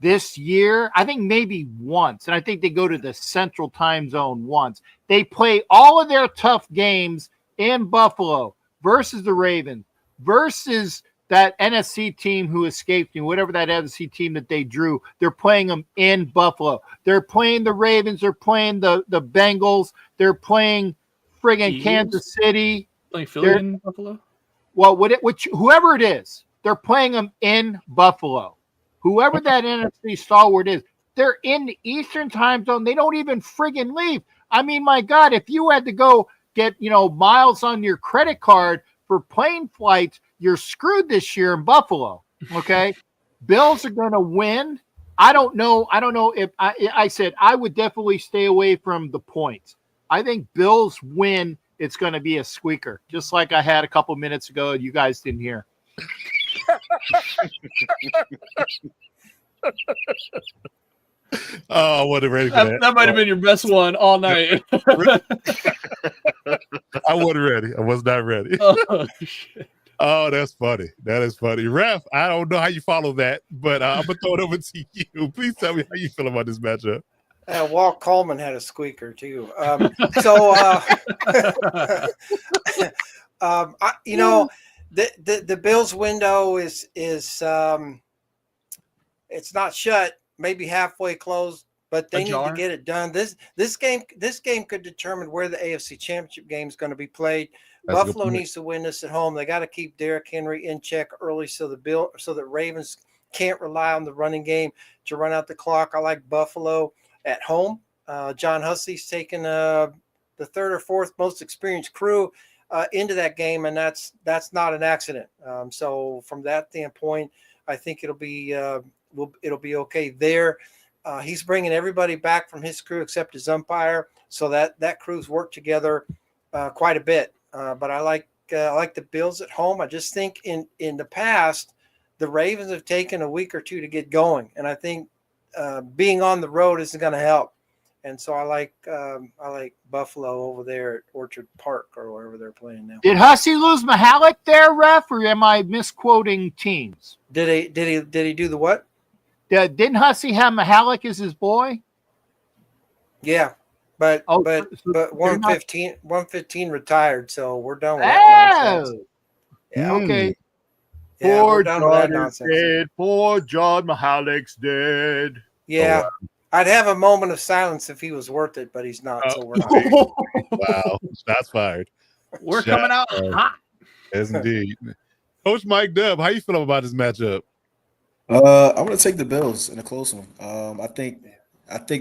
this year. I think maybe once, and I think they go to the Central Time Zone once. They play all of their tough games in Buffalo versus the Ravens, versus that NFC team who escaped me, whatever that NFC team that they drew. They're playing them in Buffalo. They're playing the Ravens. They're playing the Bengals. They're playing friggin' Kansas City. Playing Philly in Buffalo? Well, whoever it is, they're playing them in Buffalo. Whoever that NFC stalwart is, they're in the Eastern Time Zone. They don't even friggin' leave. I mean, my God, if you had to go get, miles on your credit card for plane flights, you're screwed this year in Buffalo. Okay. Bills are going to win. I don't know if I said I would definitely stay away from the points. I think Bills win. It's going to be a squeaker, just like I had a couple minutes ago. You guys didn't hear. Oh, I wasn't ready for that. That might have been your best one all night. I wasn't ready. I was not ready. Oh, shit. Oh, that's funny. That is funny. Ref, I don't know how you follow that, but I'm going to throw it over to you. Please tell me how you feel about this matchup. Walt Coleman had a squeaker too. The Bills window is it's not shut, maybe halfway closed, but they need to get it done. This game could determine where the AFC Championship game is going to be played. That's Buffalo needs to win this at home. They got to keep Derrick Henry in check early so that Ravens can't rely on the running game to run out the clock. I like Buffalo at home. John Hussey's taken the third or fourth most experienced crew into that game, and that's not an accident. So from that standpoint, I think it'll be okay there. He's bringing everybody back from his crew except his umpire, so that crew's worked together quite a bit. But I like the Bills at home. I just think in the past, the Ravens have taken a week or two to get going, and I think being on the road isn't going to help. And so I like Buffalo over there at Orchard Park or wherever they're playing now. Did Hussey lose Mahalik there, ref, or am I misquoting teams? Did he do the what? Didn't Hussey have Mahalik as his boy? Yeah, but 115 retired, so we're done with that nonsense. Yeah, okay. Yeah, Poor we're done with that John is nonsense. dead. Poor John Mahalik's dead. Yeah, I'd have a moment of silence if he was worth it, but he's not. So we're not. Wow, shots fired. We're coming out hot. Yes, indeed. Coach Mike Dub, how you feeling about this matchup? I'm going to take the Bills in a close one. I think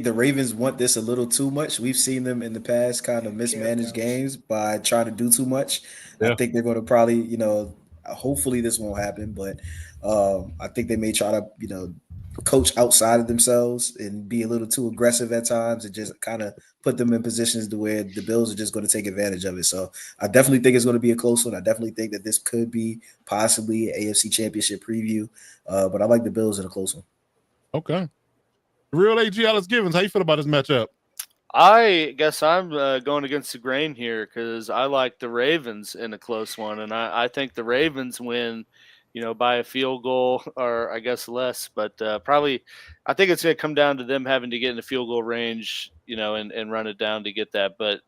the Ravens want this a little too much. We've seen them in the past kind of mismanage games by trying to do too much. Yeah. I think they're going to probably, hopefully this won't happen, but I think they may try to, coach outside of themselves and be a little too aggressive at times and just kind of put them in positions to where the Bills are just going to take advantage of it. So I definitely think it's going to be a close one. I definitely think that this could be possibly an AFC Championship preview, but I like the Bills in a close one. Okay. Real AG Alex Givens, how you feel about this matchup? I guess I'm going against the grain here because I like the Ravens in a close one, and I think the Ravens win, by a field goal or I guess less, but probably I think it's going to come down to them having to get in the field goal range, and run it down to get that. But,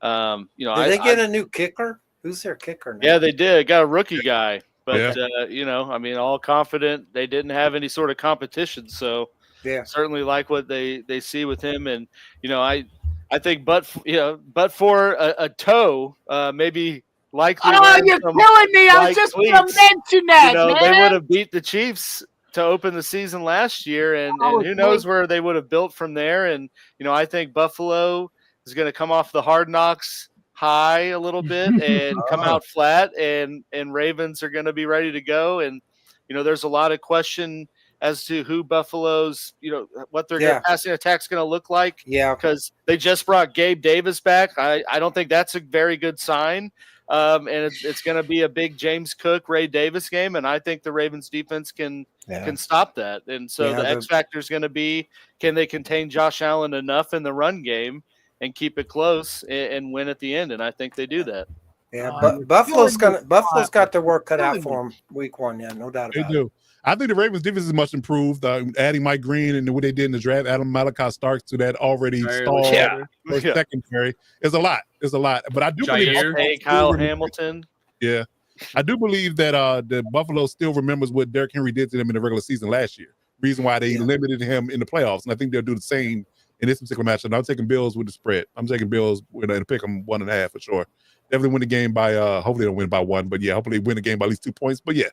Did they get a new kicker? Who's their kicker now? Yeah, they did. Got a rookie guy, but, yeah. all confident. They didn't have any sort of competition. So, yeah, certainly like what they see with him. And, I think, but for a toe, maybe likely. Oh, you're killing me. I was just going to mention that, man. They would have beat the Chiefs to open the season last year, and who knows where they would have built from there. And, I think Buffalo is going to come off the Hard Knocks high a little bit and come out flat, and Ravens are going to be ready to go. And, there's a lot of question as to who Buffalo's, what their passing attack's going to look like. Yeah. Because they just brought Gabe Davis back. I don't think that's a very good sign. And it's going to be a big James Cook, Ray Davis game. And I think the Ravens defense can stop that. And so the X factor is going to be, can they contain Josh Allen enough in the run game and keep it close and win at the end? And I think they do that. Yeah, but Buffalo's got their work cut out for them week 1. Yeah, no doubt They about it. do. I think the Ravens defense is much improved. Adding Mike Green and what they did in the draft, Adam Malachi Starks to that already stalled secondary is a lot. It's a lot. But I do believe Hey, Kyle Hamilton. Yeah. I do believe that the Buffalo still remembers what Derrick Henry did to them in the regular season last year. Reason why they limited him in the playoffs. And I think they'll do the same in this particular matchup. And I'm taking Bills with the spread. I'm taking Bills to pick them 1.5 for sure. Definitely win the game by hopefully they don't win by 1, but yeah, hopefully they win the game by at least 2 points. But yeah,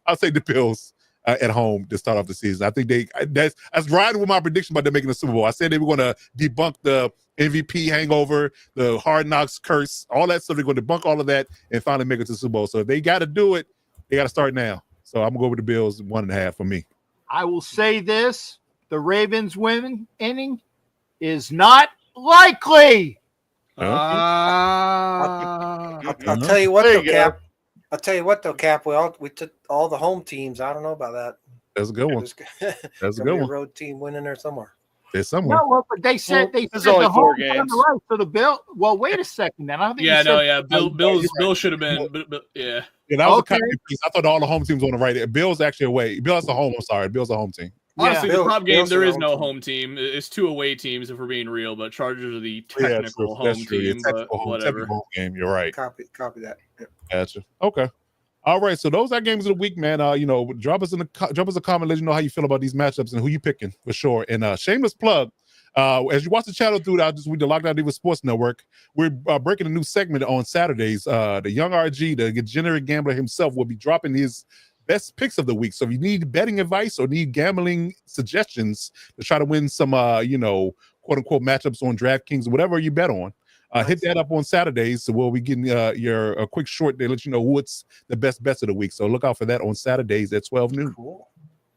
I'll take the Bills at home to start off the season. I think that's riding with my prediction about them making the Super Bowl. I said they were going to debunk the MVP hangover, the Hard Knocks curse, all that stuff. They're going to debunk all of that and finally make it to the Super Bowl. So if they got to do it, they got to start now. So I'm going to go with the Bills 1.5 for me. I will say this: the Ravens winning inning is not likely. I'll tell you what, though, Cap. I'll tell you what, though, Cap. We took all the home teams. I don't know about that. That's a good one. That's a good one. Road team winning there somewhere. There's somewhere. No, but they said there's only 4 games. Right, so the Bill. Well, wait a second. Then I don't think. Bill should have been. Yeah, that was a kind of piece. I thought all the home teams on the right. Bill's actually away. Bill's a home. I'm sorry. Bill's a home team. Honestly, the prop game, there is no home team. It's 2 away teams, if we're being real. But Chargers are the technical home team. But whatever. Home game. You're right. Copy that. Yep. Gotcha. Okay. All right. So those are games of the week, man. Drop us a comment. Let you know how you feel about these matchups and who you picking for sure. And shameless plug. As you watch the channel with the Lockdown Diva Sports Network, we're breaking a new segment on Saturdays. The young RG, the degenerate gambler himself, will be dropping his best picks of the week. So if you need betting advice or need gambling suggestions to try to win some, quote unquote matchups on DraftKings or whatever you bet on, hit that up on Saturdays. So we'll be getting a quick short to let you know what's the best bets of the week. So look out for that on Saturdays at 12 noon. Cool.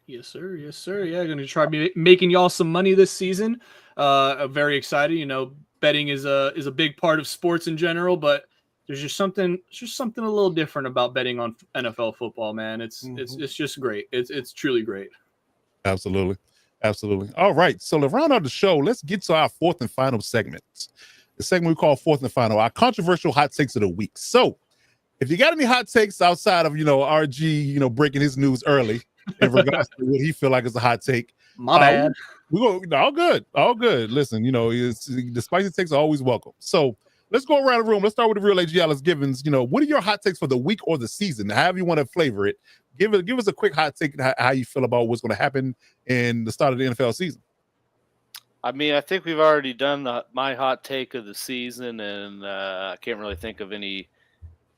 Yes, sir. Yes, sir. Yeah, going to try making y'all some money this season. Very excited. Betting is a big part of sports in general, but there's just something a little different about betting on NFL football, man. It's just great. It's truly great. Absolutely. All right. So to round out the show, let's get to our 4th and final segment. The segment we call 4th and final, our controversial hot takes of the week. So if you got any hot takes outside of, RG, breaking his news early in regards to what he feel like is a hot take. My bad. We go all good. Listen, the spicy takes are always welcome. So let's go around the room. Let's start with the real AG Alice Givens. What are your hot takes for the week or the season? However you want to flavor it. Give us a quick hot take how you feel about what's going to happen in the start of the NFL season. I mean, I think we've already done my hot take of the season, and I can't really think of any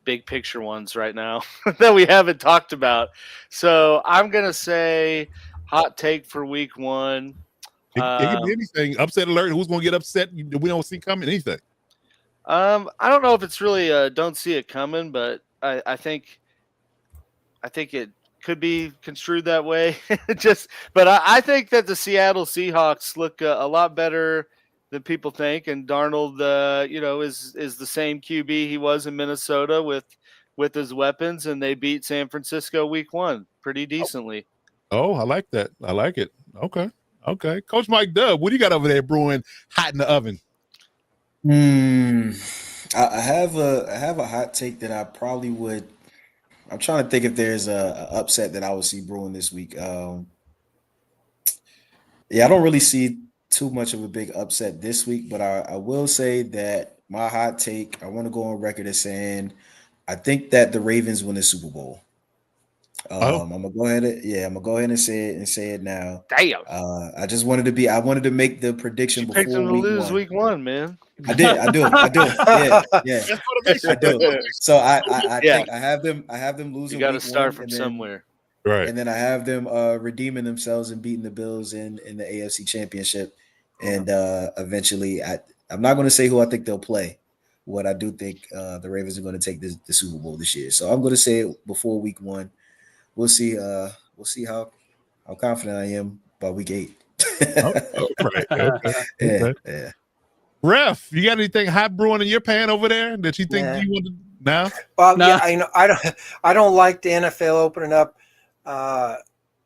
big picture ones right now that we haven't talked about. So I'm going to say hot take for week 1. It can be anything. Upset alert. Who's going to get upset? We don't see coming. Anything. I don't know if it's really don't see it coming, but I think it could be construed that way. But I think that the Seattle Seahawks look a lot better than people think, and Darnold, is the same QB he was in Minnesota with his weapons, and they beat San Francisco week 1 pretty decently. Oh, I like that. I like it. Okay. Coach Mike Dub, what do you got over there brewing hot in the oven? I have a hot take that I probably would. I'm trying to think if there's a upset that I would see brewing this week. I don't really see too much of a big upset this week, but I will say that my hot take, I want to go on record as saying I think that the Ravens win the Super Bowl. I'm gonna go ahead and say it now. Damn. I wanted to make the prediction before picked them to lose week 1, man. I do. Yeah. I do. So I think I have them losing. You got to start from somewhere. Right. And then I have them redeeming themselves and beating the Bills in the AFC Championship. And eventually I'm not going to say who I think they'll play. What I do think the Ravens are going to take the Super Bowl this year. So I'm going to say it before week 1. We'll see how confident I am by week 8. Right. Okay. Yeah. Ref, you got anything hot brewing in your pan over there that you think you want to now? Well, yeah, I don't like the NFL opening up an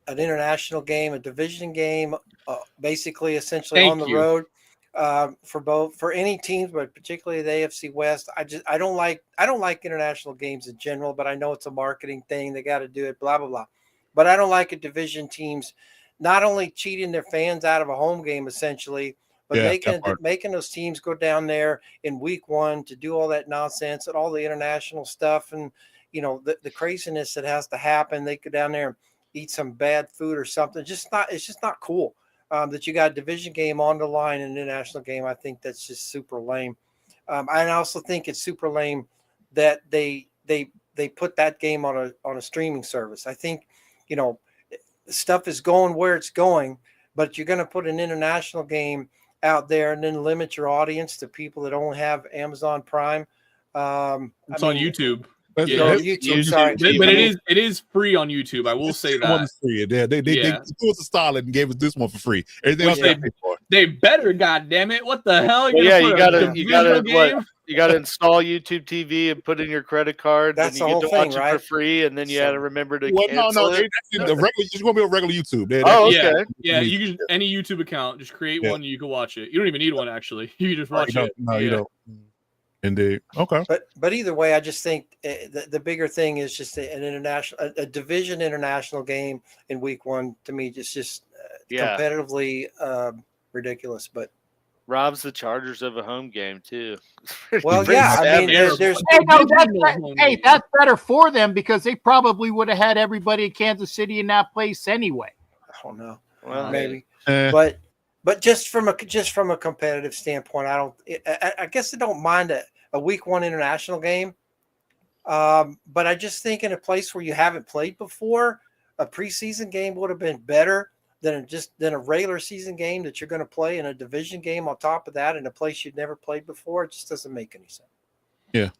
international game, a division game, essentially on the road. for any teams, but particularly the AFC West. I don't like international games in general, but I know it's a marketing thing. They got to do it, blah blah blah. But I don't like it division teams not only cheating their fans out of a home game essentially, but making those teams go down there in week 1 to do all that nonsense and all the international stuff and the craziness that has to happen. They go down there and eat some bad food or something. It's just not cool. That you got a division game on the line in an international game. I think that's just super lame. I also think it's super lame that they put that game on a streaming service. I think, stuff is going where it's going, but you're going to put an international game out there and then limit your audience to people that only have Amazon Prime. It's on YouTube. Yeah, YouTube, sorry. But it is free on YouTube. I will say that. One is free. They threw us a solid and gave us this one for free. Everything else they better, goddamn it! What the hell? You gotta install YouTube TV and put in your credit card. That's and you the get to whole watch thing, it for free, and then you had to remember to cancel it. It's gonna be a regular YouTube. Okay. Yeah, you can any YouTube account, just create one and you can watch it. You don't even need one actually. You just watch it. No, you don't. Indeed. Okay. But either way, I just think the bigger thing is just a division international game in week 1 to me just competitively ridiculous. But robs the Chargers of a home game too. Well, yeah, I mean, that's better for them because they probably would have had everybody in Kansas City in that place anyway. I don't know. Well, maybe, but just from a competitive standpoint, I guess I don't mind a week 1 international game. But I just think in a place where you haven't played before, a preseason game would have been better than a regular season game that you're going to play in a division game on top of that in a place you'd never played before. It just doesn't make any sense. Yeah,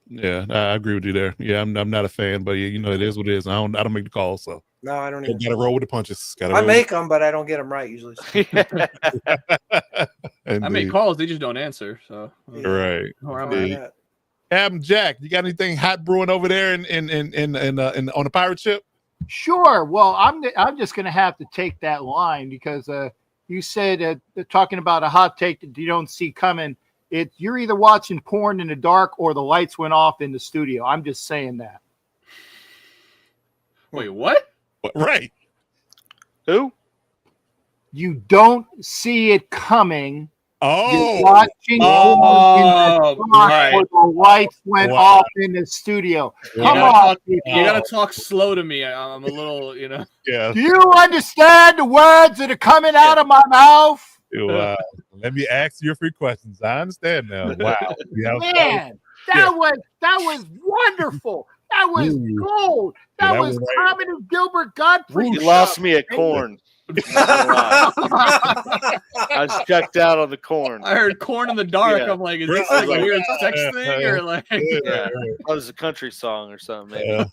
I agree with you there. Yeah, I'm not a fan, but it is what it is. I don't make the calls, so no, I don't. Got to roll with the punches. I make them, but I don't get them right usually. I make calls, they just don't answer. So right. Where Jack, you got anything hot brewing over there in on the pirate ship? Sure. Well, I'm just going to have to take that line because you said talking about a hot take that you don't see coming. You're either watching porn in the dark or the lights went off in the studio. I'm just saying that. Wait, what? Right. Who? You don't see it coming. Oh, you're watching right. Or the lights went off in the studio. Come on, you gotta talk slow to me. I'm a little, Yeah. Do you understand the words that are coming out of my mouth? Let me ask you a few questions. I understand now. Wow. Man, that was wonderful. That was gold. That was Common and Gilbert Godfrey. You lost me at corn. I was checked out on the corn. I heard corn in the dark. I'm like, is this like a weird sex thing or like? That was a country song or something. Maybe.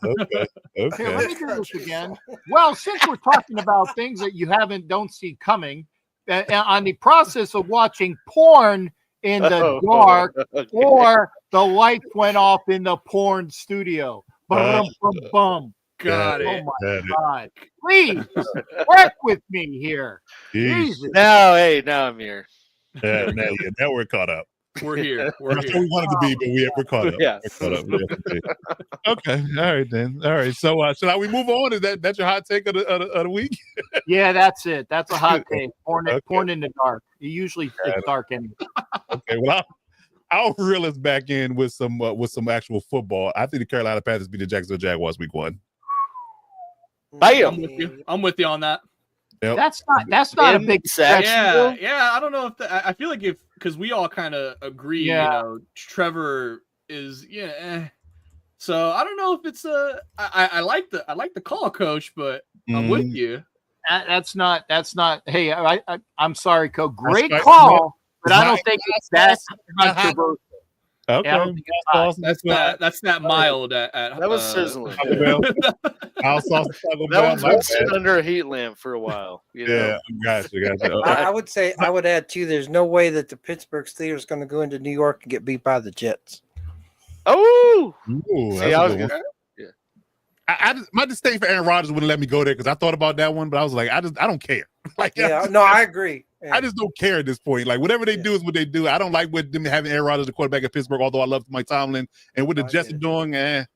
Okay. Here, let me do this again. Well, since we're talking about things that you don't see coming, on the process of watching porn in the dark, or the lights went off in the porn studio. Bum, bum, bum. Got it. Oh my God! Please work with me here. Jesus. Now I'm here. Yeah, now we're caught up. We're here. We're here. We wanted to be, but we're caught up. Yeah. We're caught up. Okay. All right then. All right. So shall we move on? Is that's your hot take of the week? Yeah, that's it. That's a hot take. Porn in the dark. Usually it's dark anyway. Okay. Well, I'll reel us back in with some actual football. I think the Carolina Panthers beat the Jacksonville Jaguars week 1. Bam. I'm with you on that. Yep. That's not a big stretch. Yeah. I don't know if I feel like because we all kind of agree. Yeah. Trevor is So I don't know if it's I like the call, coach, but I'm with you. That's not. Hey, I'm sorry, Coach. Great call, but I don't think it's that controversial. Okay, that's not mild. That was sizzling. That one's been sitting under a heat lamp for a while. Yeah, gotcha. I would add too. There's no way that the Pittsburgh Steelers going to go into New York and get beat by the Jets. Oh, ooh, see, My disdain for Aaron Rodgers wouldn't let me go there because I thought about that one, but I was like, I don't care. Like, Yeah, no, I agree. Yeah. I just don't care at this point. Like, whatever they do is what they do. I don't like with them having Aaron Rodgers the quarterback at Pittsburgh, although I love Mike Tomlin. And what the Jets are doing, they're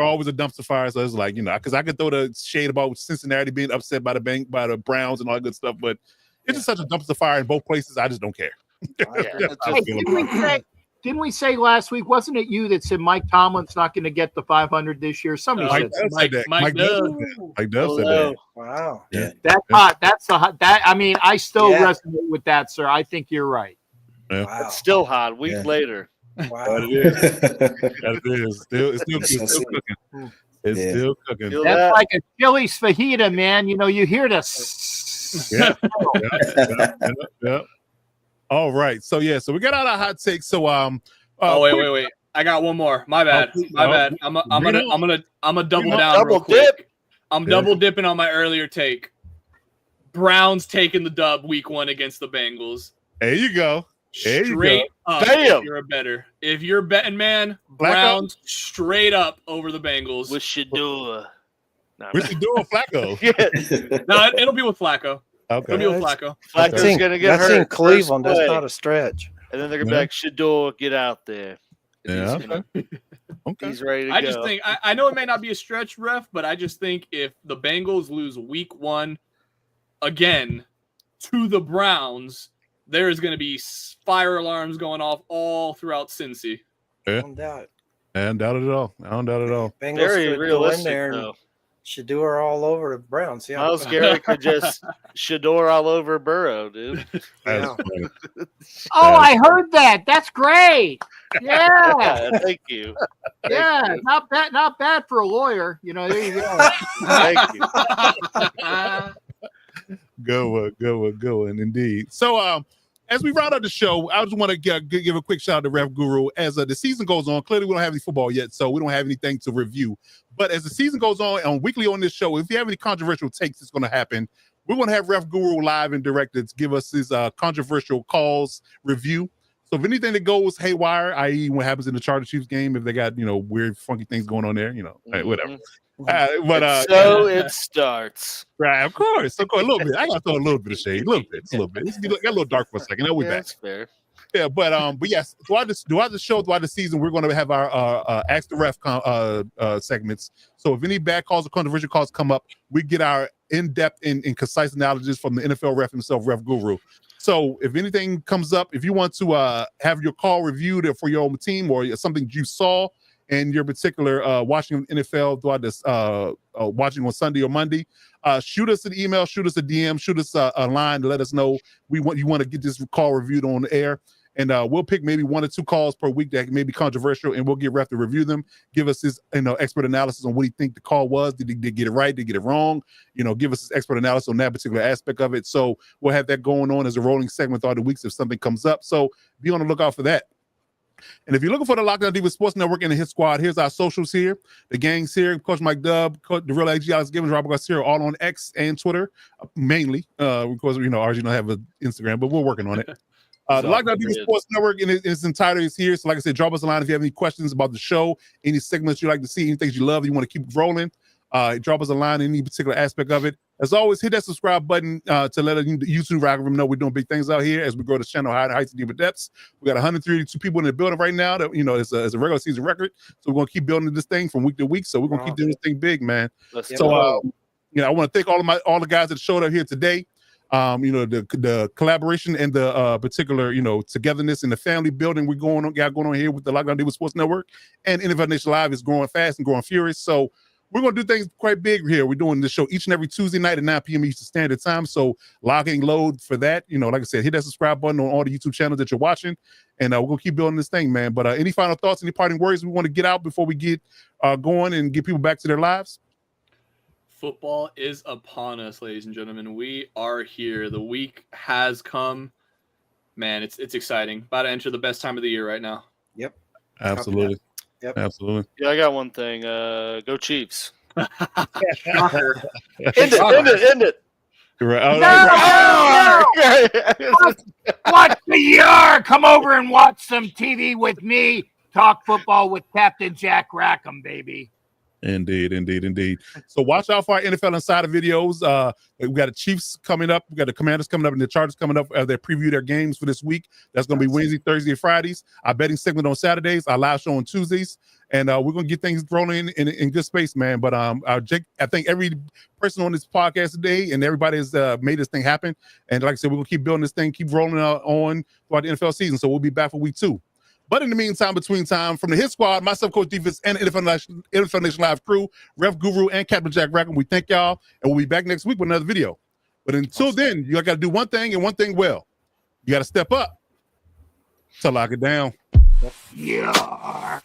always a dumpster fire. So it's like, because I could throw the shade about Cincinnati being upset by the Browns and all that good stuff, but it's just such a dumpster fire in both places. I just don't care. Didn't we say last week, wasn't it you that said Mike Tomlin's not going to get the 500 this year? Somebody said that. Mike Dove said that. Wow. Yeah. That's hot. That's the hot. I mean, I still resonate with that, sir. I think you're right. Yeah. Wow. It's still hot. A week later. Wow. It is. It's still cooking. It's still cooking. That's like a chili fajita, man. You hear this. Yeah. All right. So we got out our hot takes. So wait. I got one more. My bad. I'm gonna double down real quick. I'm double dipping on my earlier take. Browns taking the dub week 1 against the Bengals. There you go. Straight up. Damn. If you're a betting man, Browns straight up over the Bengals. With Shador. With Shador Flacco. No, it'll be with Flacco. Okay. It'll be with Flacco. Flacco's going to get hurt. That's in Cleveland. That's not a stretch. And then they're going to be like, Shador, get out there. Yeah. Okay. He's ready to go. I just think, I know it may not be a stretch, ref, but I just think if the Bengals lose week 1 again to the Browns, there is going to be fire alarms going off all throughout Cincy. Yeah. I don't doubt it at all. Bengals Very could realistic, go in there and though. Shador all over the Browns. Yeah. Myles Garrett could just Shador all over Burrow, dude. Yeah. I heard that. That's great. Yeah. Thank you. Yeah. Not bad for a lawyer. There you go. Thank you. Good one, indeed. So, as we round out the show, I just want to give a quick shout out to Ref Guru. As the season goes on, clearly we don't have any football yet, so we don't have anything to review. But as the season goes on weekly on this show, if you have any controversial takes that's going to happen, we're going to have Ref Guru live and direct to give us his controversial calls review. So if anything that goes haywire, i.e. what happens in the Chargers Chiefs game, if they got, weird, funky things going on there, hey, whatever. So it starts. Right, of course. A little bit. I got to throw a little bit of shade. A little bit. It's got a little dark for a second. Then we're back. That's fair. Yeah, but yes, throughout the show, throughout the season, we're going to have our Ask the Ref segments. So if any bad calls or controversial calls come up, we get our in-depth and concise analysis from the NFL ref himself, Ref Guru. So if anything comes up, if you want to have your call reviewed for your own team or something you saw in your particular watching NFL throughout this watching on Sunday or Monday, shoot us an email, shoot us a DM, shoot us a line to let us know you want to get this call reviewed on the air. And we'll pick maybe 1 or 2 calls per week that may be controversial, and we'll get Ref to review them, give us his expert analysis on what he think the call was. Did he get it right? Did he get it wrong? Give us his expert analysis on that particular aspect of it. So we'll have that going on as a rolling segment throughout the weeks if something comes up. So be on the lookout for that. And if you're looking for the Lockdown Divas Sports Network and the Hit Squad, here's our socials here. The gang's here. Coach Mike Dub, the real AG Alex Gibbons, Robert Garcia, all on X and Twitter, mainly. Because, RG don't have an Instagram, but we're working on it. The Lockdown Divas Sports Network in its entirety is here. So like I said, drop us a line if you have any questions about the show, any segments you like to see, any things you love, you want to keep rolling. Drop us a line in any particular aspect of it. As always, hit that subscribe button to let the YouTube algorithm know we're doing big things out here as we grow the channel higher heights and deeper depths. We got 132 people in the building right now. That it's a regular season record. So we're gonna keep building this thing from week to week. So we're gonna keep doing this thing big, man. So I want to thank all the guys that showed up here today. The collaboration and the particular, togetherness and the family building we got going on here with the Lockdown Divas Sports Network and NFL Nation Live is growing fast and growing furious. So we're going to do things quite big here. We're doing this show each and every Tuesday night at 9 p.m. Eastern Standard Time. So log in, load for that. Like I said, hit that subscribe button on all the YouTube channels that you're watching. And we're going to keep building this thing, man. But any final thoughts, any parting words we want to get out before we get going and get people back to their lives? Football is upon us, ladies and gentlemen. We are here. The week has come. Man, it's exciting. About to enter the best time of the year right now. Yep. Absolutely. Yep. Absolutely. Yeah, I got one thing. Go Chiefs. Shocker. End it. Right. What's the year? Come over and watch some TV with me. Talk football with Captain Jack Rackham, baby. Indeed. So watch out for our NFL Insider videos. We got the Chiefs coming up. We got the Commanders coming up and the Chargers coming up as they preview their games for this week. That's going to be Wednesday, Thursday, and Fridays. Our betting segment on Saturdays. Our live show on Tuesdays. And we're going to get things rolling in good space, man. But Jake, I think every person on this podcast today and everybody has made this thing happen. And like I said, we're going to keep building this thing, keep rolling on throughout the NFL season. So we'll be back for week 2. But in the meantime, between time, from the Hit Squad, myself, Coach Defense, and NFL Nation Live crew, Ref Guru, and Captain Jack Rackham, we thank y'all, and we'll be back next week with another video. But until then, you got to do one thing and one thing well. You got to step up to lock it down. Yeah.